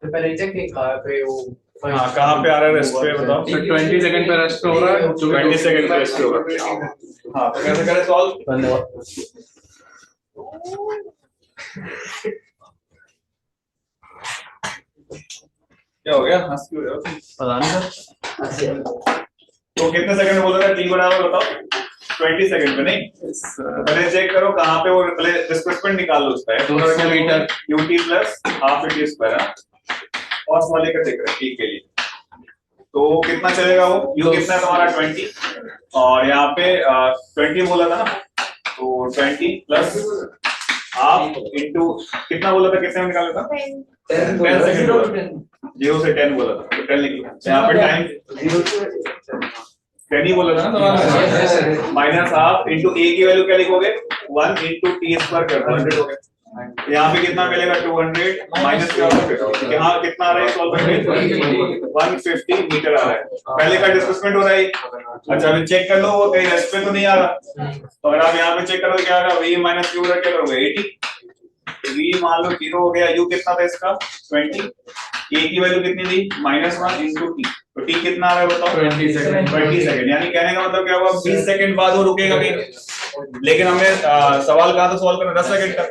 पहले चेक कहाँ पे वो हाँ कहाँ पे आ रहा है रेस्ट पे बताओ? 20 सेकंड पे रेस्ट हो रहा है, 20 सेकंड पे रेस्ट होगा। हाँ तो कैसे करें सॉल्व? धन्यवाद। क्या हो गया, हंस क्यों रहे हो? पता नहीं सर। तो कितने सेकंड में बोला था टी बराबर, बताओ 20 सेकंड में, नहीं पहले चेक करो कहाँ पे वो, पहले डिस्प्लेसमेंट निकाल लो उसका, 200 metre ut plus half it square और वाले का देख रहे हैं टी के लिए, तो कितना चलेगा वो, u कितना है तुम्हारा 20 और यहाँ पे 20 बोला था ना, तो 20 प्लस हाफ इंटू कितना बोला था, कितने में निकाला था 10 सेकंड, 0 से 10 बोला था, तो 10 लिख लो यहाँ पे टाइम 10 ही बोला था ना तुम्हारा, माइनस हाफ इंटू a की वैल्यू क्या लिखोगे 1 इंटू टी स्क्वायर कर दो 100 हो गया, यहाँ पे कितना मिलेगा 200 माइनस क्या होगा, यहाँ कितना आ रहा है सॉल्व करके 150 मीटर आ रहा है, पहले का डिस्प्लेसमेंट हो रहा है। अच्छा अभी चेक कर लो वो कहीं रेस्ट पे तो नहीं आ रहा, तो अगर आप यहाँ पे चेक करोगे क्या आ रहा है v माइनस क्यू क्या करोगे 80, v मान लो 0 हो गया, u कितना था इसका 20, a की वैल्यू कितनी थी -1 इंटू टी, तो t कितना आ रहा है बताओ 20 सेकंड। 20 सेकंड, यानी कहने का मतलब क्या हुआ 20 सेकंड बाद वो रुकेगा कहीं, लेकिन हमने सवाल कहा तो सॉल्व करना 10 सेकंड का,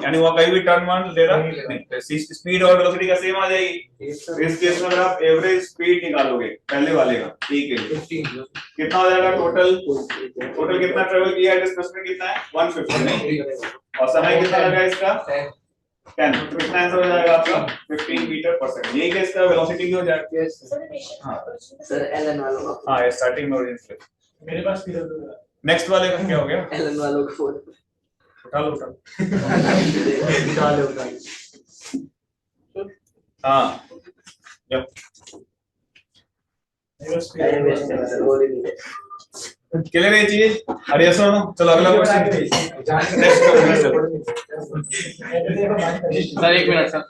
यानी वो कहीं भी टर्न वन ले रहा नहीं, स्पीड और वेलोसिटी का सेम आ जाएगी। इस केस में अगर आप एवरेज स्पीड निकालोगे पहले वाले का ठीक है कितना हो जाएगा, टोटल कितना ट्रेवल किया है, डिस्प्लेसमेंट कितना है 150 नहीं, और समय कितना लगा इसका 10, तो कितना आंसर हो जाएगा आपका 15 मीटर पर सेकंड, यही केस का वेलोसिटी भी हो जाएगा। हां सर एलन वालों का, हां स्टार्टिंग में ओरिजिन मेरे पास फिर नेक्स्ट वाले का क्या हो गया, एलन वालों का फोन उठा लो उठा निकाल लो हां यप क्लियर है ये चीज, अरे सुनो चलो अगला question next sir 1 minute sir.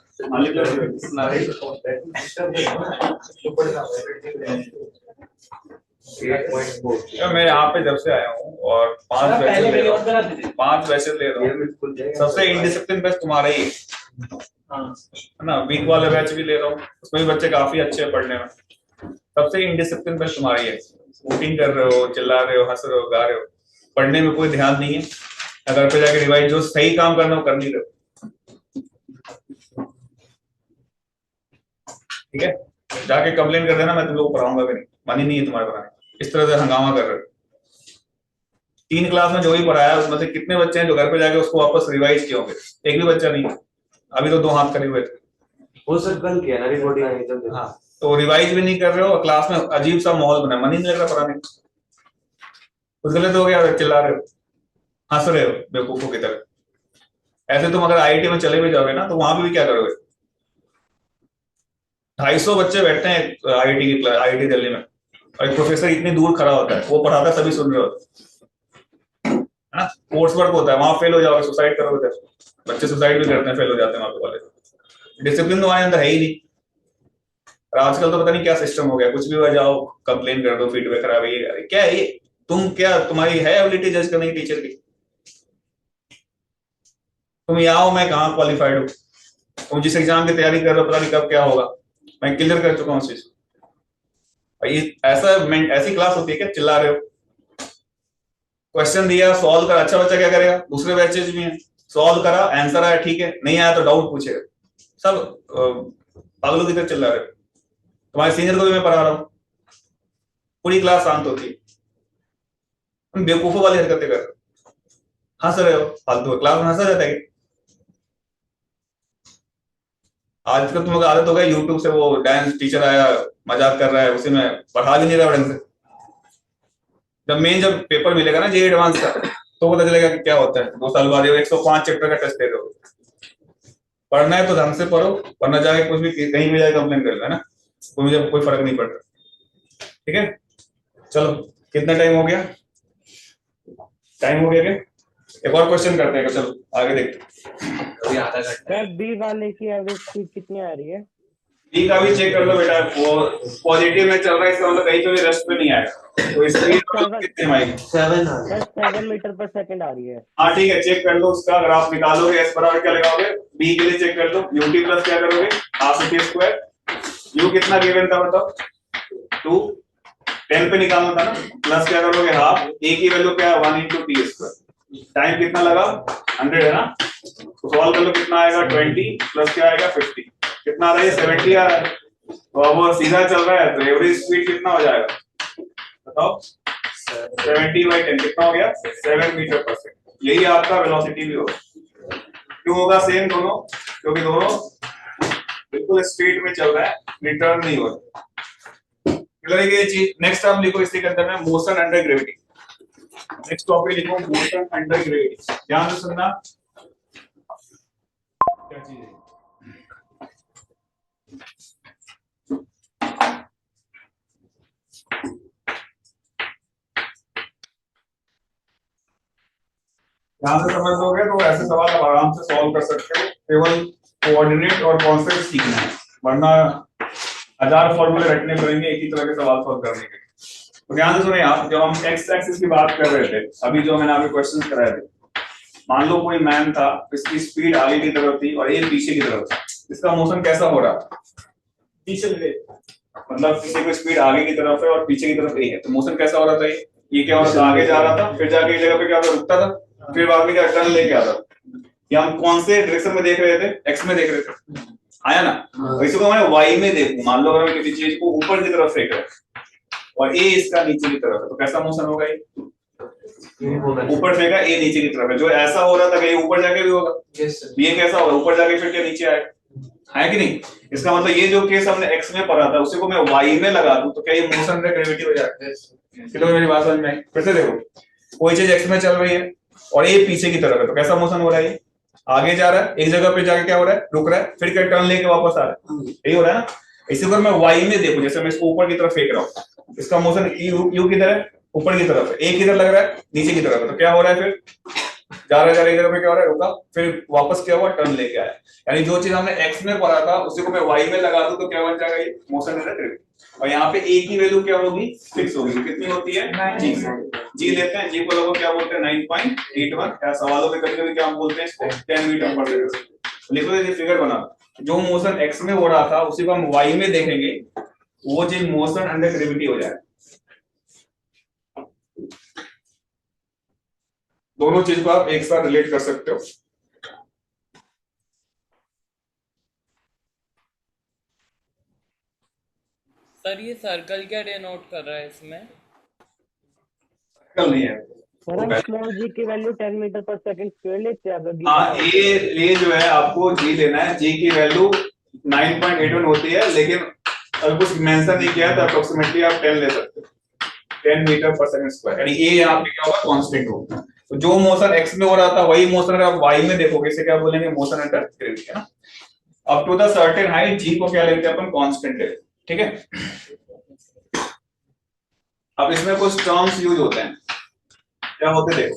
मैं यहाँ पे जब से आया हूँ और 5 बैचेस ले रहा हूँ, 5 बैचेस ले रहा हूँ, सबसे इंडिसिप्लिन बैच तुम्हारा ही है ना, वीक वाला बैच भी ले रहा हूँ, उसमें भी बच्चे काफी अच्छे हैं पढ़ने में, सबसे इंडिसिप्लिन बैच तुम्हारा ही है, वोटिंग कर रहे हो, चिल्ला रहे हो, हंस रहे हो, गा रहे हो, पढ़ने में कोई ध्यान नहीं है, अगर पे जाके रिवाइज जो सही काम करना हो कर नहीं रहे हो, ठीक है, जाके कंप्लेन कर देना मैं तुम लोग को पढ़ाऊंगा भी नहीं, मन ही नहीं है तुम्हारे पढ़ाने, इस तरह से हंगामा कर रहे हो। 3 क्लास में जो भी पढ़ाया उसमें से कितने बच्चे हैं जो घर पे जाके उसको वापस रिवाइज किए होंगे, एक भी बच्चा नहीं, अभी तो 2 हाथ करे हुए थे, वो सर कल किया ना रिपोर्टिंग आई तो हाँ, तो रिवाइज भी नहीं कर रहे हो और क्लास में अजीब सा माहौल बना, मन ही नहीं लग रहा पढ़ाने का, कुछ गलत हो गया, चिल्ला रहे हो, हंस रहे हो बेवकूफों की तरह। ऐसे तुम अगर आईआईटी में चले भी जाओगे ना तो वहां भी क्या करोगे, 250 बच्चे बैठते हैं आईआईटी दिल्ली में, और एक प्रोफेसर इतनी दूर खड़ा होता है, वो पढ़ाता है सभी सुन रहे होते हैं ना, कोर्स वर्क होता है, वहां फेल हो जाओगे सुसाइड करोगे, बच्चे सुसाइड भी करते हैं, फेल हो जाते हैं वहां पे वाले, डिसिप्लिन तुम्हारे अंदर है ही नहीं। और आजकल तो पता नहीं क्या सिस्टम हो गया, कुछ भी हो जाओ कंप्लेन कर दो, फीडबैक खराब है, ये क्या है ये, तुम क्या तुम्हारी है एबिलिटी जज करने की टीचर की, तुम यहाँ हो मैं कहाँ क्वालिफाइड हूँ, तुम जिस एग्जाम की तैयारी कर रहे हो पता नहीं कब क्या होगा, मैं क्लियर कर चुका हूँ चीज, ऐसी क्लास होती है क्या चिल्ला रहे हो, क्वेश्चन दिया सॉल्व कर, अच्छा बच्चा क्या करेगा, दूसरे बैचेज भी हैं, सॉल्व करा आंसर आया ठीक है, नहीं आया तो डाउट पूछेगा, सब पागलों की तरह चिल्ला रहे हो, तुम्हारे सीनियर को भी मैं पढ़ा रहा हूँ, पूरी क्लास शांत होती है, तुम बेवकूफों वाली हरकतें कर रहे हो, हंस रहे हो फालतू, क्लास में हंसा जाता है। आजकल तुम लोग आदत हो गया यूट्यूब से वो डांस टीचर आया मजाक कर रहा है, उसी में पढ़ा भी नहीं रहा ढंग से, जब पेपर मिलेगा ना जे एडवांस का तो पता चलेगा कि क्या होता है, 2 साल बाद 105 चैप्टर का टेस्ट दे रहे हो, पढ़ना है तो ढंग से पढ़ो, वरना जाके कुछ भी कहीं भी जाके कंप्लेन कर लो, है ना, मुझे कोई फर्क नहीं पड़ता, ठीक है। चलो कितना टाइम हो गया, टाइम हो गया क्या, एक और क्वेश्चन करते हैं, चलो आगे देखते हैं। अभी आधा घंटा सर बी वाले की एवरेज स्पीड कितनी आ रही है, बी का भी चेक कर लो बेटा, वो पॉजिटिव में चल रहा है, इसका मतलब कहीं पे भी रेस्ट पे नहीं आएगा, तो स्पीड कितनी आएगी 7 मीटर पर सेकंड आ रही है। हाँ ठीक है, चेक कर लो उसका, अगर आप निकालोगे एस बराबर क्या लगाओगे, बी के लिए चेक कर लो, यूटी प्लस क्या करोगे हाफ टी स्क्वायर, यू कितना गिवन था बताओ 2, 10 पे निकालना था ना, प्लस क्या करोगे हाफ, ए की वैल्यू क्या है 1 इंटू टी स्क्वायर, टाइम कितना लगा 100 है ना, तो सॉल्व कर लो कितना आएगा 20 प्लस क्या आएगा 50, कितना आ रहा है 70 आ रहा है, तो अब वो सीधा चल रहा है तो एवरेज स्पीड कितना हो जाएगा बताओ 70/10 कितना हो गया 7 मीटर पर सेकंड। यही आपका वेलोसिटी भी होगा। क्यों होगा सेम दोनों? क्योंकि दोनों बिल्कुल स्पीड में चल रहा है, रिटर्न नहीं हो रहा। ये चीज नेक्स्ट आप लिखो इसके अंदर में motion under gravity. Next topic लिखो मोशन अंडर ग्रेविटी। ध्यान से सुनना क्या चीज है। ध्यान से समझ लोगे तो ऐसे सवाल आप आराम से सॉल्व कर सकते हो। केवल कोऑर्डिनेट और कॉन्सेप्ट सीखना है, वरना 1000 फॉर्मूले रटने पड़ेंगे एक ही तरह के सवाल सॉल्व करने के लिए। तो ध्यान से सुनिए आप, जब हम एक्स एक्सिस की बात कर रहे थे अभी जो मैंने आपको क्वेश्चन कराए थे, मान लो कोई मैन था, इसकी स्पीड आगे की तरफ थी और ये पीछे की तरफ था। इसका मोशन कैसा हो रहा था? पीछे ले मतलब किसी को स्पीड आगे की तरफ है और पीछे की तरफ ए है, तो मोशन कैसा हो रहा था? ये क्या हो रहा था? आगे जा रहा था, फिर जाके एक जगह पे क्या होता रुकता था, फिर बाद में क्या टर्न लेके आता था। ये हम कौन से डायरेक्शन में देख रहे थे? एक्स में देख रहे थे, आया ना? तो इसी को मैं वाई में देखूं। मान लो अगर मैं किसी चीज को ऊपर की तरफ फेंक रहा हूं और ए इसका नीचे की तरफ है, तो कैसा मोशन होगा? ये ऊपर फेंका, ए नीचे की तरफ है। जो ऐसा हो रहा था कि ये ऊपर जाके भी होगा, ये कैसा होगा? ऊपर जाके फिर क्या नीचे आएगा, है कि नहीं? इसका मतलब ये जो केस हमने एक्स में पढ़ा था उसी को मैं वाई में लगा दूं तो क्या ये मोशन अंडर ग्रेविटी हो जाएगा? चलो मेरी बात समझ में आई। फिर से देखो, कोई चीज एक्स में चल रही है और ये पीछे की तरफ है, तो कैसा मोशन हो रहा है? आगे जा रहा है, एक जगह पे जाके क्या हो रहा है? रुक रहा है, फिर क्या टर्न लेके वापस आ रहा है, यही हो रहा है ना? इसी को मैं वाई में देखूं, जैसे मैं इसको ऊपर की तरफ फेंक रहा हूँ, इसका मोशन यू किधर है? ऊपर की तरफ है। एक किधर लग रहा है? नीचे की तरफ है। तो क्या हो रहा है? फिर जा रहा है, एक जगह पे क्या हो रहा है? रुका, फिर वापस क्या हुआ? टर्न लेके आया। यानी जो चीज हमने एक्स में पढ़ा था उसी को मैं वाई में लगा दूं तो क्या बन जाएगा? ये मोशन अंडर ग्रेविटी। और यहाँ पे ए की वैल्यू क्या होगी? फिक्स होगी। कितनी होती है? जी। जी लेते हैं, जी को लोग क्या बोलते हैं? 9.81। या सवालों में कभी-कभी क्या बोलते हैं इसको? 10 मीटर पर सेकंड। लिखो ये फिगर बना, जो मोशन एक्स में हो रहा था उसी को हम वाई में देखेंगे, वो चीज मोशन अंडर ग्रेविटी हो जाएगा। दोनों चीज को आप एक साथ रिलेट कर सकते हो। सर ये सर्कल क्या डिनोट कर रहा है इसमें? सर्कल नहीं है सर हम स्मॉल जी की value 10 metre per second square लेते हैं अगर हाँ, ये जो है आपको जी लेना है। जी की वैल्यू 9.81 होती है, लेकिन अगर कुछ मेंशन नहीं किया तो अप्रोक्सीमेटली आप 10 ले सकते हो, 10 मीटर पर सेकंड स्क्वायर। यानी ये यहाँ पे क्या होगा? कांस्टेंट होगा। तो जो मोशन एक्स में हो रहा था वही मोशन अगर आप वाई में देखोगे इसे क्या बोलेंगे? मोशन अंडर ग्रेविटी, है ना? Up to the certain height g को क्या लेते हैं अपन? कांस्टेंट लेते हैं, ठीक है? अब इसमें कुछ टर्म्स यूज होते हैं, क्या होते देखो।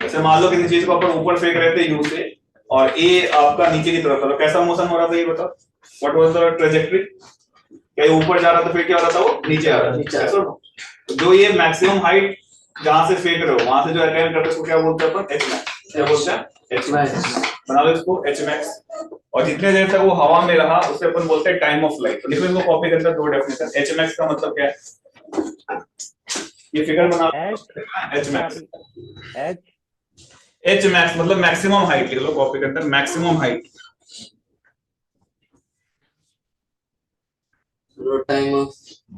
जैसे मान लो किसी चीज को अपन ऊपर फेंक रहे थे यू से और ए आपका नीचे की तरफ था, तो कैसा मोशन हो रहा था? ये बताओ, व्हाट वाज द ट्रेजेक्टरी? क्या ये ऊपर जा रहा था, फिर क्या हो रहा था? वो नीचे आ रहा था। तो जो ये मैक्सिमम हाइट जहां से फेंक रहे हो वहां से जो अटेन करते हैं उसको क्या बोलते हैं अपन? H max. क्या बोलते हैं? H max. बना लो इसको एच मैक्स। और जितने देर तक वो हवा में रहा उसे अपन बोलते हैं टाइम ऑफ फ्लाइट। तो लिखो इसको कॉपी करके दो डेफिनेशन। एच मैक्स का मतलब क्या है? ये फिगर बना लो, एच मैक्स। एच मैक्स मतलब मैक्सिमम हाइट, लिख लो कॉपी के अंदर, maximum height. Time of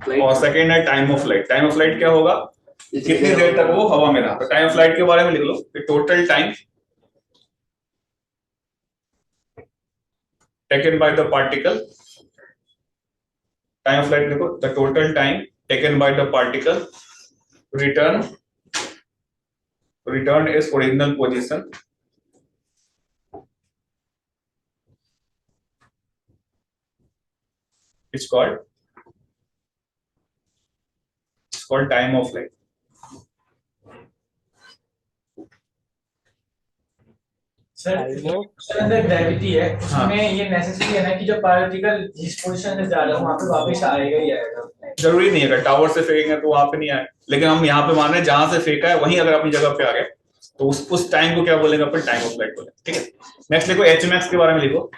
flight और सेकंड है time of flight. Time of flight क्या होगा? कितनी देर तक वो हवा में रहा। तो टाइम ऑफ फ्लाइट के बारे में लिख लो, total time taken by the particle. Time of flight देखो, the total time taken by the particle return is original position it's called time of flight। Sir अंदर ग्रेविटी है उसमें ये नेसेसरी है ना कि जो पार्टिकल जिस पोजीशन से जा रहा है वहां पे वापस आएगा ही आएगा। जरूरी नहीं है टावर से फेंकेंगे तो वहां पे नहीं आए, लेकिन हम यहाँ पे मान रहे हैं जहां से फेंका है वहीं अगर अपनी जगह पे आ गए तो उस टाइम को क्या बोलेंगे अपन? टाइम ऑफ फ्लाइट बोलेंगे, ठीक है? नेक्स्ट लिखो एच मैक्स के बारे में लिखो।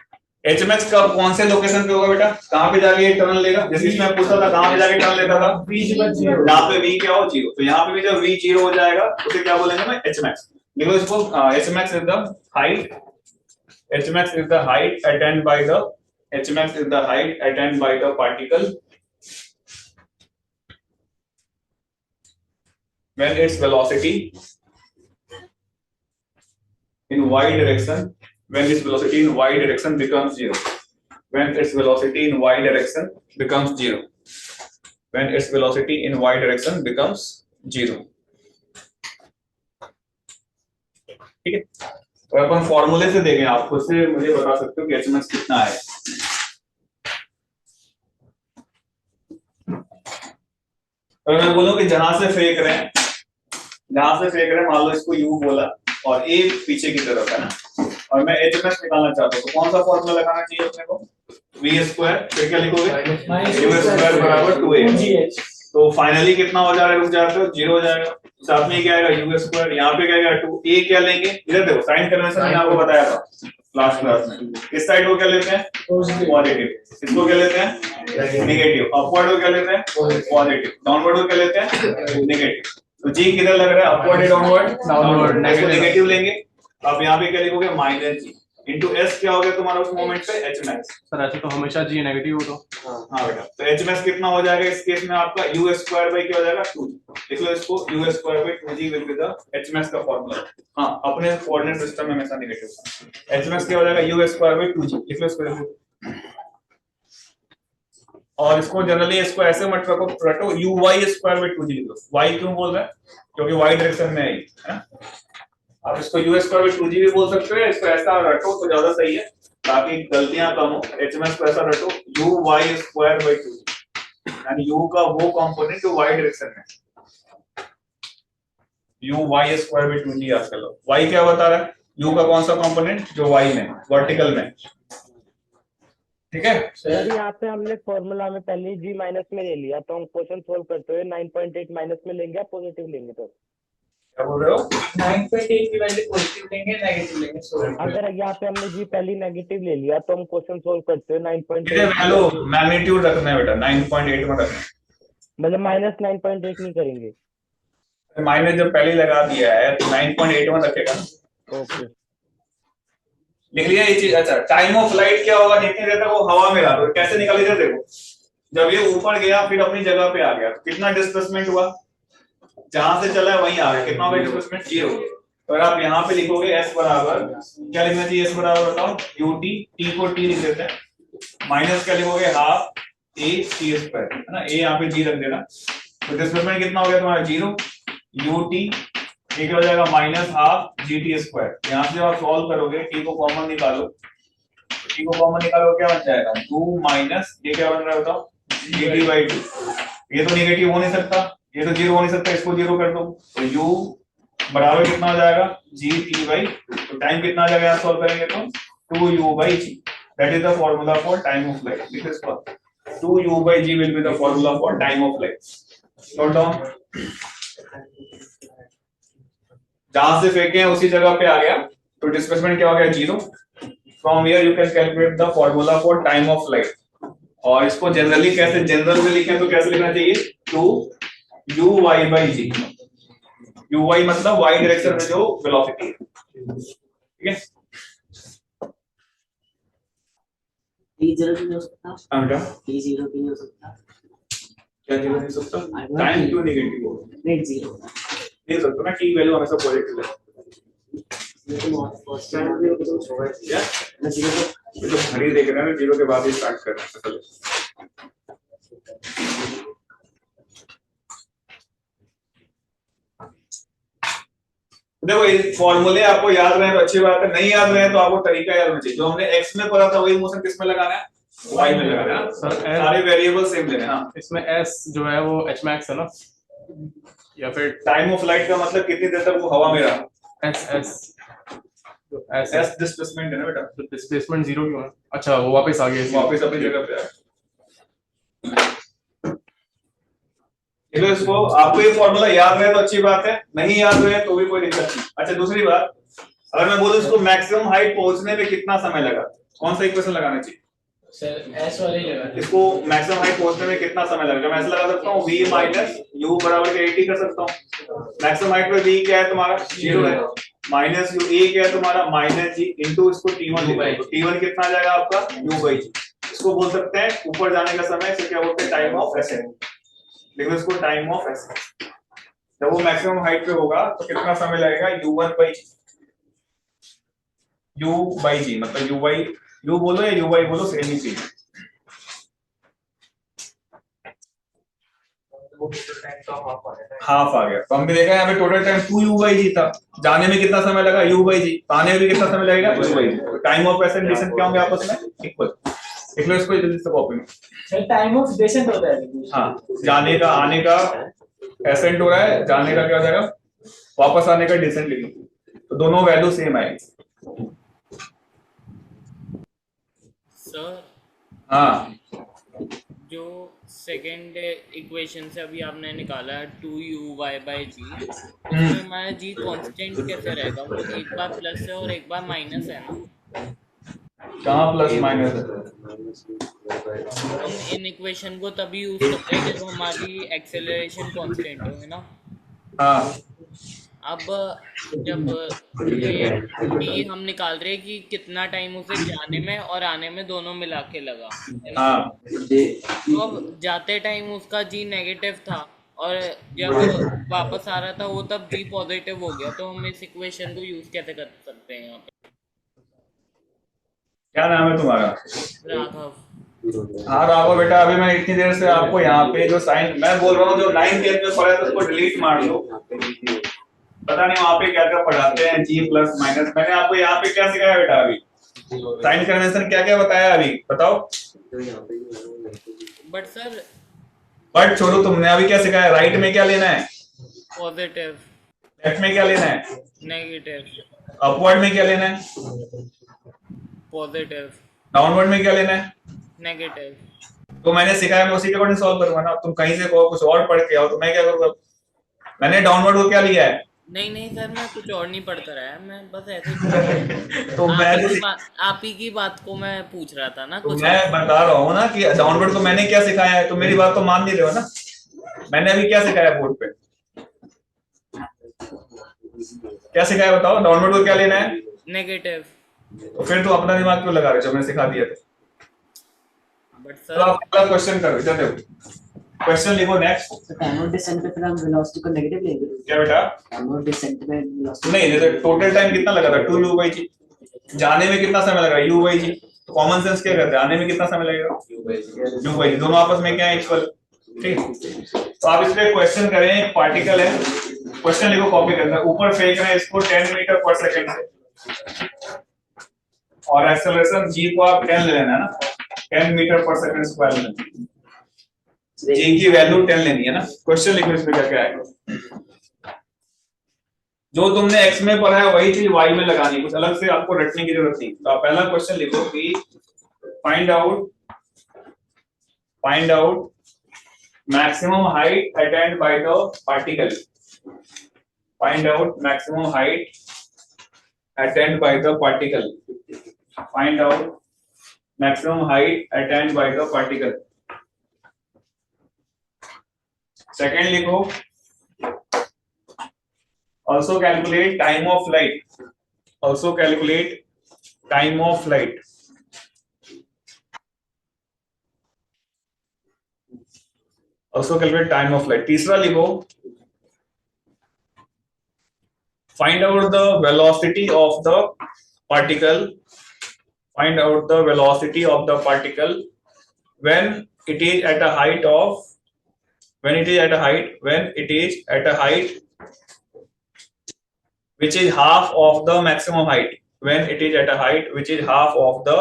एच मैक्स का कौन से लोकेशन पे होगा बेटा? कहाँ पे जाके टर्न लेगा? जैसे इसमें पूछा था कहाँ पे जाके टर्न लेता था? यहाँ पे v क्या हो? 0। तो यहाँ पे भी जब v 0 हो जाएगा उसे क्या बोलेंगे? मैं एच मैक्स। लिखो इसको, H max is the height, H max is the height attend by the Hmax is the height attained by the particle when its velocity in y direction becomes zero. When its velocity in y direction becomes zero. When its velocity in y direction becomes zero. ठीक है, और अपन फॉर्मूले से देखें, आप खुद से मुझे बता सकते हो कि Hmax कितना है। अगर मैं बोलूं कि जहां से फेंक रहे हैं, मान लो इसको u बोला और a पीछे की तरफ है ना, और मैं Hmax निकालना चाहता हूं, तो कौन सा फॉर्मूला लगाना चाहिए अपने को? v स्क्वायर, फिर क्या लिखोगे? u स्क्वायर बराबर 2a। तो फाइनली कितना हो जा रहा है? रुक जाते हो, 0 हो जाएगा। साथ में क्या आएगा? u स्क्वायर, यहाँ पे क्या आएगा? 2a। क्या लेंगे? इधर देखो, साइन कन्वेंशन मैंने आपको बताया था लास्ट क्लास में। इस साइड को क्या लेते हैं? पॉजिटिव। इसको क्या लेते हैं? नेगेटिव। अपवर्ड को क्या लेते हैं? पॉजिटिव। डाउनवर्ड को क्या लेते हैं? नेगेटिव। तो जी किधर लग रहा है? अपवर्ड या डाउनवर्ड? डाउनवर्ड। नेगेटिव लेंगे। आप यहाँ पे क्या लिखोगे? माइनस जी इंटू एस। क्या हो गया तुम्हारा उस मोमेंट पे? Hmax। सर ऐसे तो हमेशा जी नेगेटिव हो तो हाँ बेटा, तो Hmax कितना हो जाएगा इस केस में आपका? u स्क्वायर बाई क्या हो जाएगा? 2। लिख लो इसको, u square by 2g will be the Hmax का फॉर्मूला। हाँ, अपने कोऑर्डिनेट सिस्टम में हमेशा नेगेटिव। Hmax क्या हो जाएगा? u square by 2g। लिख लो इसको, और इसको जनरली इसको ऐसे मत रखो, uy स्क्वायर बाई 2g लिख लो। y क्यों बोल रहा है? क्योंकि y डायरेक्शन में है ना। आप इसको u स्क्वायर बाई 2g भी बोल सकते हो, इसको ऐसा रखो तो ज्यादा सही है ताकि गलतियां कम हो। Hmax को ऐसा रखो, uy स्क्वायर बाई 2g, यानी u का वो कंपोनेंट जो y डायरेक्शन में, uy स्क्वायर बाई 2g याद कर लो। y क्या बता रहा है? u का कौन सा कंपोनेंट जो y में, वर्टिकल में, ठीक है। सर यहाँ पे हमने फॉर्मूला में पहले ही g माइनस में ले लिया, तो हम क्वेश्चन सोल्व करते हुए 9.8 माइनस में लेंगे या पॉजिटिव लेंगे? तो क्या बोल रहे हो? 9.8 की वैल्यू पॉजिटिव लेंगे, नेगेटिव लेंगे? अगर यहाँ पे हमने g पहले नेगेटिव ले लिया तो हम क्वेश्चन सोल्व करते हुए 9.8 वैल्यू मैग्नीट्यूड रखना है बेटा, 9.8 में रखना है। मतलब माइनस 9.8 नहीं करेंगे? माइनस जब पहले लगा दिया है तो 9.8 में रखेगा। ओके, लिख लिया ये चीज। अच्छा, टाइम ऑफ फ्लाइट क्या होगा? जितनी देर तक वो हवा में रहा, तो कैसे निकल इधर देखो, जब ये ऊपर गया फिर अपनी जगह पे आ गया, कितना डिस्प्लेसमेंट हुआ? जहां से चला है वहीं आ गया, कितना होगा डिस्प्लेसमेंट? 0। और आप यहाँ पे लिखोगे s बराबर, क्या लिखना चाहिए? s बराबर बताओ, ut, t को t लिख देते हैं, माइनस क्या लिखोगे? हाफ a t स्क्वायर, है ना। a यहाँ पे g रख देना, तो डिस्प्लेसमेंट कितना हो गया तुम्हारा? 0। ut ये क्या हो जाएगा? Minus half gt square. यहाँ से जब आप सॉल्व करोगे, t को कॉमन निकालो, t को कॉमन निकालो, क्या बन जाएगा? 2 माइनस ये क्या बन रहा है बताओ? gt by 2। ये तो नेगेटिव हो नहीं सकता, ये तो 0 हो नहीं सकता, इसको 0 कर दो, तो u बराबर कितना हो जाएगा? gt by 2। तो टाइम कितना आ जाएगा यहाँ सॉल्व करेंगे तो 2u by g। That is the formula for time of flight. लिख इसको, 2u by g will be the formula for time of flight. Note down. जहां से फेंके हैं उसी जगह पे आ गया, तो डिस्प्लेसमेंट क्या हो गया? 0। From here you can calculate the formula for time of flight. और इसको जनरली कैसे, जनरल में लिखें तो कैसे लिखना चाहिए? 2uy by g। uy मतलब y डायरेक्शन में जो वेलोसिटी है, ठीक है। t0 भी नहीं हो सकता? हाँ बेटा, t0 भी नहीं हो सकता? क्या 0 नहीं सकता? टाइम क्यों नेगेटिव होगा? नहीं 0 नहीं सकता ना, t वैल्यू हमेशा पॉजिटिव है। क्या ये तो घड़ी देख रहे हैं, 0 के बाद ही स्टार्ट कर रहे हैं। देखो ये फॉर्मूले आपको याद रहे तो अच्छी बात है, नहीं याद रहे तो आपको तरीका याद होना चाहिए। जो हमने x में पढ़ा था वही मोशन किस में लगाना है? y में लगाना है। सर सारे वेरिएबल सेम लेने हैं। हाँ, इसमें s जो है वो Hmax है ना, या फिर टाइम ऑफ फ्लाइट का मतलब कितनी देर तक वो हवा में रहा? s डिस्प्लेसमेंट है ना बेटा। डिस्प्लेसमेंट 0 क्यों है? अच्छा वो वापस आ गया, वापस अपनी जगह पे आ। चलो इसको, आपको ये फॉर्मूला याद रहे तो अच्छी बात है, नहीं याद रहे तो भी कोई दिक्कत नहीं। अच्छा दूसरी बात, अगर मैं बोलूं इसको मैक्सिमम हाइट पहुंचने में कितना समय लगा, कौन सा इक्वेशन लगाना चाहिए? सर s वाले लगा। इसको मैक्सिमम हाइट पहुंचने में कितना समय लगेगा? मैं ऐसे लगा सकता हूँ v माइनस u बराबर के 80 कर सकता हूँ। मैक्सिमम हाइट पे v क्या है तुम्हारा? 0 है। माइनस u a क्या है तुम्हारा? माइनस g इंटू इसको t1 लिखो, तो t1 कितना आ जाएगा आपका? u by g। इसको बोल सकते हैं ऊपर जाने का समय, इसे क्या बोलते हैं, टाइम ऑफ एसेंट। देखो इसको टाइम ऑफ एसेंट। जब वो मैक्सिमम हाइट पे होगा तो कितना समय लगेगा, u/g, मतलब u बोलो या u बोलो, सेम ही चीज। हाफ आ गया। तो हमने देखा यहाँ पे टोटल टाइम 2u/g था, जाने में कितना समय लगा u/g, आने में भी कितना समय लगेगा u/g। Time of accent distance क्या होंगे आपस में, इक्वल। देख लो इसको जल्दी से कॉपी में। टाइम ऑफ डिस्टेंस होता है। हाँ, जाने का आने का एसेंट हो रहा है, जाने का क्या हो जाएगा, वापस आने का डिस्टेंस लिख लो, तो दोनों वैल्यू सेम आएगी। सर हाँ, जो सेकंड इक्वेशन से अभी आपने निकाला है 2u/g, उसमें हमारा g कांस्टेंट कैसे रहेगा? वो एक बार प्लस है और एक बार माइनस है ना? कहाँ प्लस माइनस है? हम इन इक्वेशन को तभी यूज करते हैं जब हमारी एक्सेलरेशन कांस्टेंट हो, ना? हाँ, अब जब ये t हम निकाल रहे हैं कि कितना टाइम उसे जाने में और आने में दोनों मिला के लगा, है ना? हाँ, तो अब जाते टाइम उसका g नेगेटिव था और जब वापस आ रहा था वो तब g पॉजिटिव हो गया, तो हम इस इक्वेशन को यूज कैसे कर सकते हैं यहाँ पे? क्या नाम है तुम्हारा? राघव। हाँ राघव बेटा, अभी मैं इतनी देर से आपको यहाँ पे जो साइन मैं बोल रहा हूँ, जो 9th 10th में पढ़ा है तो उसको डिलीट मार दो। पता नहीं वहाँ पे क्या क्या पढ़ाते हैं, g प्लस माइनस। मैंने आपको यहाँ पे क्या सिखाया बेटा, अभी साइन कन्वेंशन क्या क्या बताया, अभी बताओ। बट सर बट छोड़ो, तुमने अभी क्या सिखाया, राइट में क्या लेना है, पॉजिटिव, लेफ्ट में क्या लेना है, नेगेटिव, अपवर्ड में क्या लेना है, पॉजिटिव, डाउनवर्ड में क्या लेना है, नेगेटिव। तो मैंने सिखाया मैं उसी के अकॉर्डिंग सॉल्व करूंगा ना। तुम कहीं से कुछ और पढ़ के आओ तो मैं क्या करूंगा। मैंने डाउनवर्ड को क्या लिया है, नहीं सर, मैं कुछ और नहीं पढ़ता रहा, मैं बस ऐसे ही तो आप ही की बात को मैं पूछ रहा था ना। तो कुछ मैं बता रहा हूँ ना कि डाउनवर्ड को मैंने क्या सिखाया है, तो मेरी बात तो मान नहीं रहे हो ना। मैंने अभी क्या सिखाया बोर्ड पे, क्या सिखाया बताओ, डाउनवर्ड को क्या लेना है, नेगेटिव। तो फिर तो अपना दिमाग क्यों लगा रहे हो, मैंने सिखा दिया तो। बट तो सर आप अगला क्वेश्चन करो, चलो क्वेश्चन लिखो नेक्स्ट। टाइम डिसेंट पे फिर हम वेलोसिटी को नेगेटिव लेंगे। क्या बेटा, टाइम डिसेंट में वेलोसिटी नहीं जैसे टोटल टाइम कितना लगा था 2u/g, जाने में कितना समय लगा u/g, तो कॉमन सेंस क्या कहते हैं, आने में कितना समय लगेगा u/g, दोनों आपस में क्या है, इक्वल। ठीक, तो आप इस पे क्वेश्चन करें, पार्टिकल है, क्वेश्चन लिखो कॉपी करना, ऊपर फेंक रहे हैं इसको 10 मीटर पर सेकंड से, और एक्सेलरेशन g को आप 10 ले लेना है ना, 10 मीटर पर सेकंड स्क्वायर लेना, g की वैल्यू 10 लेनी है ना। क्वेश्चन लिखो इसमें क्या क्या है, जो तुमने x में पढ़ा है वही चीज y में लगानी, कुछ अलग से आपको रटने की जरूरत नहीं। तो आप पहला क्वेश्चन लिखो कि find out maximum height attend bye the particle, find out maximum height attend bye the particle, find out maximum height attend bye the particle. Second लिखो also calculate time of light, also calculate time of light, also calculate time of light। तीसरा लिखो find out the velocity of the particle, find out the velocity of the particle when it is at a height of, when it is at a height which is half of the maximum height, when it is at a height which is half of the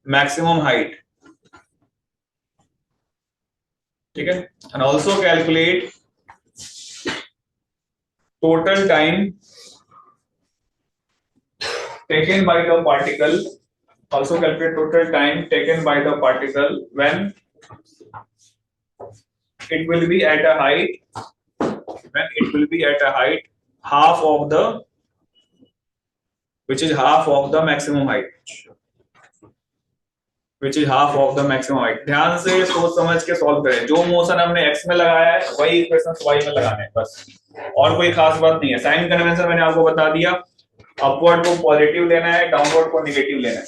maximum height। ठीक है, and also calculate total time taken by the particle, also calculate total time taken by the particle when it will be at a height, when it will be at a height half of the, which is half of the maximum height, which is half of the maximum height। ध्यान से सोच समझ के सॉल्व करें, जो मोशन हमने x में लगाया है वही इक्वेशन y में लगाने हैं बस, और कोई खास बात नहीं है। साइन कन्वेंशन मैंने आपको बता दिया, अपवर्ड को पॉजिटिव लेना है, डाउनवर्ड को नेगेटिव लेना है।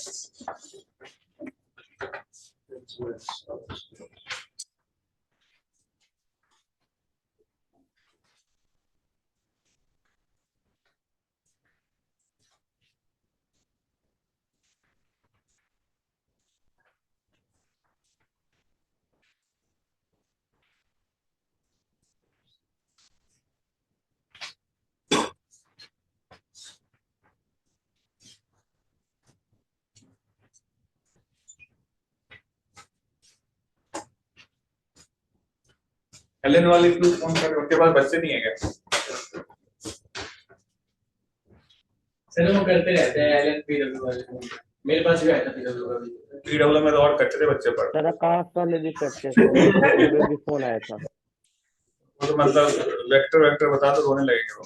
एलन वाली फ्लूट कौन कर, उनके पास बच्चे नहीं है क्या? सर वो करते रहते हैं एलन पीडब्ल्यू वाले, मेरे पास भी आया था पीडब्ल्यू का भी। पीडब्ल्यू में तो और कच्चे बच्चे पढ़, सर आकाश वाले भी करते हैं सर, मेरे भी फोन आया था। वो तो मतलब वेक्टर वेक्टर बता तो रोने लगेंगे वो।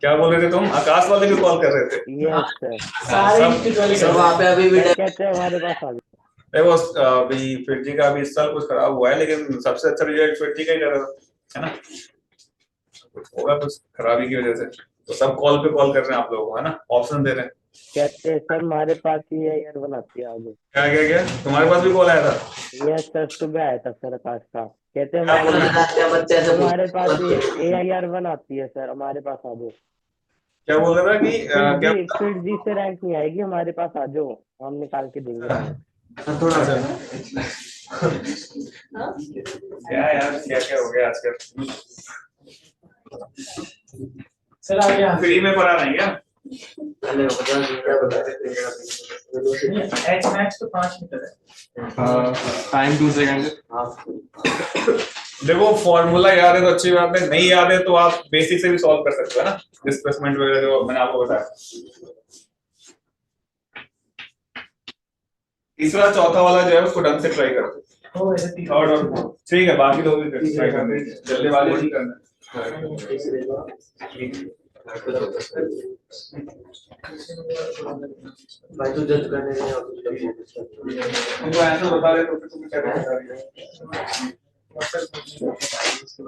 क्या बोल रहे थे तुम? आकाश वाले भी कॉल कर रहे थे? यस सर, सारे सर वहाँ पे अभी भी कहते हैं हमारे पास आ गए। देखो अभी फिर जी का अभी इस साल कुछ खराब हुआ है, लेकिन सबसे अच्छा रिजल्ट फिर जी का ही कर रहा था, है ना? कुछ होगा कुछ खराबी की वजह से, तो सब कॉल पे कॉल कर रहे हैं आप लोगों को, है ना? ऑप्शन दे रहे हैं। कहते हैं सर हमारे पास ही है यार बनाती है आगे। क्या क्या क्या तुम्हारे पास भी कॉल आया था? यस सर, सुबह आया था सर आकाश का, कहते हैं क्या बोल रहे थे? बच्चे ऐसे हमारे पास ही AIR बनाती है सर, हमारे पास आ जाओ। क्या बोल रहा था कि क्या? फिर जी से रैंक नहीं आएगी, हमारे पास आ जाओ, हम निकाल के देंगे rank। थोड़ा सा क्या यार, क्या क्या हो गया आजकल? सर आ गया फ्री में पढ़ा नहीं क्या? पहले बता क्या बता रहे थे? एच मैक्स तो 5 मीटर है। Time 2 second. देखो फॉर्मूला याद है तो अच्छी बात है, नहीं याद है तो आप बेसिक से भी सॉल्व कर सकते हो, है ना? डिस्प्लेसमेंट वगैरह जो मैंने आपको बताया। तीसरा चौथा वाला जो है उसको ढंग से ट्राई करो। तो ऐसे 3 थर्ड और फोर्थ ठीक है, बाकी लोग भी ट्राई करते हैं, जल्दीबाजी नहीं करना। भाई तू जज करने नहीं और तुमको आंसर बता रहे तो फिर तुम क्या बता रही हो?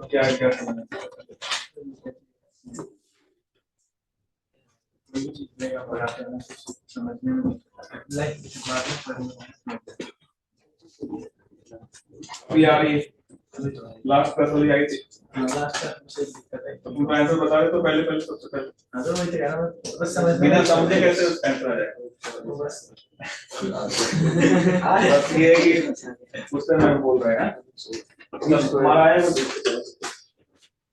क्या क्या समझने में अभी आ रही है लास्ट क्लास वाली आई थी, तो तुम आंसर बता रहे तो पहले पहले सबसे पहले बस समझ बिना समझे कैसे उसका आंसर आ जाएगा? बस ये है कि उससे मैं बोल रहा है मतलब तुम्हारा आया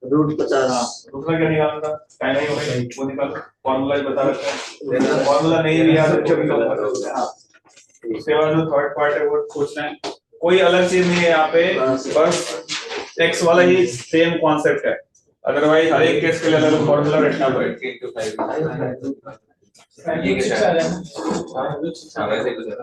रूट 50। हाँ, दूसरा क्या निकालना था? टाइम नहीं होगा वो निकालो, फॉर्मूला ही बता रहे हैं, फॉर्मूला नहीं भी याद है तो भी हाँ। उसके बाद जो थर्ड पार्ट है वो पूछना है, कोई अलग चीज नहीं है यहाँ पे, बस एक्स वाला ही सेम कॉन्सेप्ट है, अदरवाइज हर एक केस के लिए अलग फॉर्मूला रखना पड़ेगा। ये किस आ रहा है? हाँ वैसे कुछ है।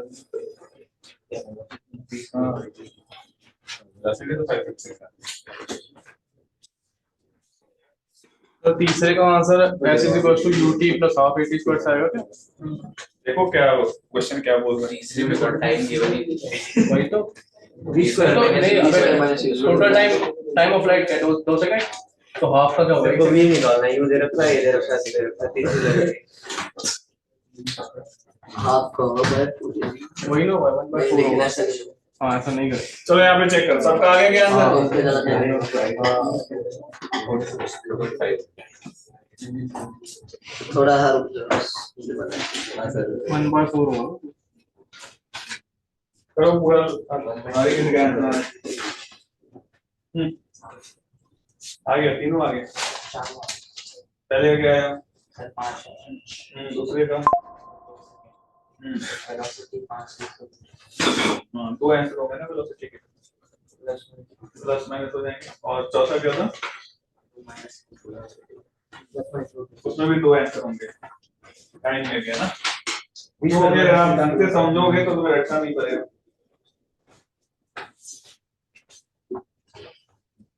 तो तीसरे का answer s = ut + half at square आएगा क्या? देखो क्या क्वेश्चन क्या बोल रहे हैं। तीसरे में कौन टाइम गिवन ही नहीं। वही तो टोटल टाइम ऑफ फ्लाइट क्या है? 2 सेकंड, तो हाफ का क्या तेरे को होगा? भी निकालना है, ये दे रखा है, ये दे रखा है, ये दे रखा है, तीसरी जगह हाफ का होगा पूरी वही ना 1/4 लेकिन होगा। ऐसा नहीं हाँ ऐसा नहीं कर। चलो यहाँ पे चेक कर, सबका आगे क्या आंसर? उस पे ज्यादा ध्यान थोड़ा सा रुक जाओ। 1/4 होगा। करो पूरा आगे किसका आंसर है? आ गया, तीनों आ गए। पहले क्या आया? दूसरे का हाँ, 2 आंसर हो गए ना वेलोसिटी के, प्लस माइनस हो जाएंगे। और चौथा क्या था? उसमें भी 2 आंसर होंगे, टाइम में गया ना। तो अगर आप ढंग से समझोगे तो तुम्हें रटना नहीं पड़ेगा।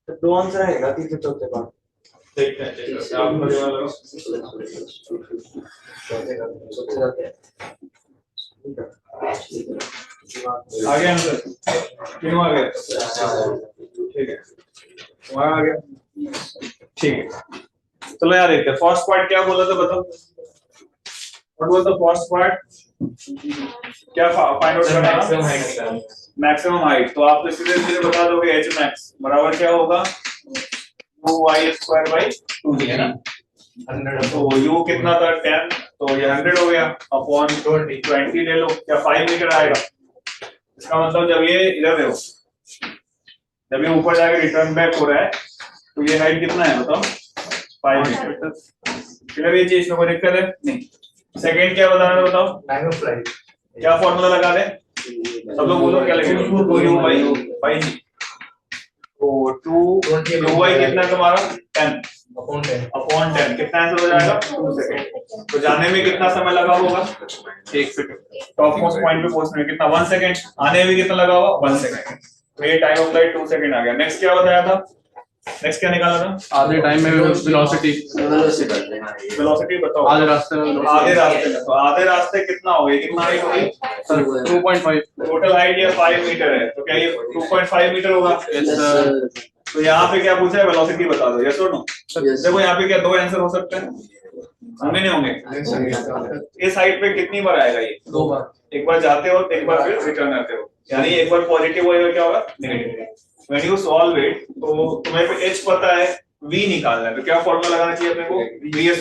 तो 2 आंसर आएगा तीसरे चौथे बार। देखते हैं, देखते हैं। आप मुझे वाला आ गया आंसर, तीनों आ गया, ठीक है, तुम्हारा आ गया, ठीक है। चलो यार देखते हैं फर्स्ट पार्ट क्या बोला था, बताओ what was the first part? क्या फाइंड आउट करना है? Maximum height. तो आप सीधे सीधे बता दोगे h max बराबर क्या होगा? 2y² / 2 है ना। 100 तो u कितना था 10, तो ये 100 हो गया अपॉन 20 ले लो, क्या 5 मीटर आएगा? इसका मतलब जब ये इधर देखो, जब ये ऊपर जाके रिटर्न बैक हो रहा है तो ये हाइट कितना है बताओ? 5 मीटर। क्लियर ये चीज में कोई दिक्कत है? नहीं। सेकंड क्या बताना है बताओ? Time of flight. क्या फॉर्मूला लगा दे? सब लोग बोलो क्या लगेगा? 2u/g तो 2y कितना है तुम्हारा 10 अपॉन 10 कितना आंसर हो जाएगा 2 सेकंड। तो जाने में कितना समय लगा होगा 1 सेकंड। टॉप मोस्ट पॉइंट पे पहुंचने में कितना 1 सेकंड, आने में कितना लगा होगा 1 सेकंड। तो ये टाइम ऑफ फ्लाइट 2 सेकंड आ गया। नेक्स्ट क्या बताया था, नेक्स्ट क्या निकाला था? आधे टाइम में वेलोसिटी बताओ। आधे रास्ते में आधे रास्ते में, तो आधे रास्ते कितना हो गया, कितना हाइट होगी? 2.5 टोटल हाइट ये 5 मीटर है, तो क्या ये 2.5 मीटर होगा? तो यहाँ पे क्या पूछा है, वेलोसिटी बता दो, यस और नो। देखो यहाँ पे क्या दो आंसर हो सकते हैं, होंगे नहीं होंगे? इस हाइट पे कितनी बार आएगा ये? 2 बार। एक बार जाते हो, एक बार फिर रिटर्न आते हो, यानी एक बार पॉजिटिव होएगा, क्या होगा negative. When you solve it, तो तुम्हें पे h पता है, v निकालना है, तो क्या फॉर्मूला लगाना चाहिए अपने को? v²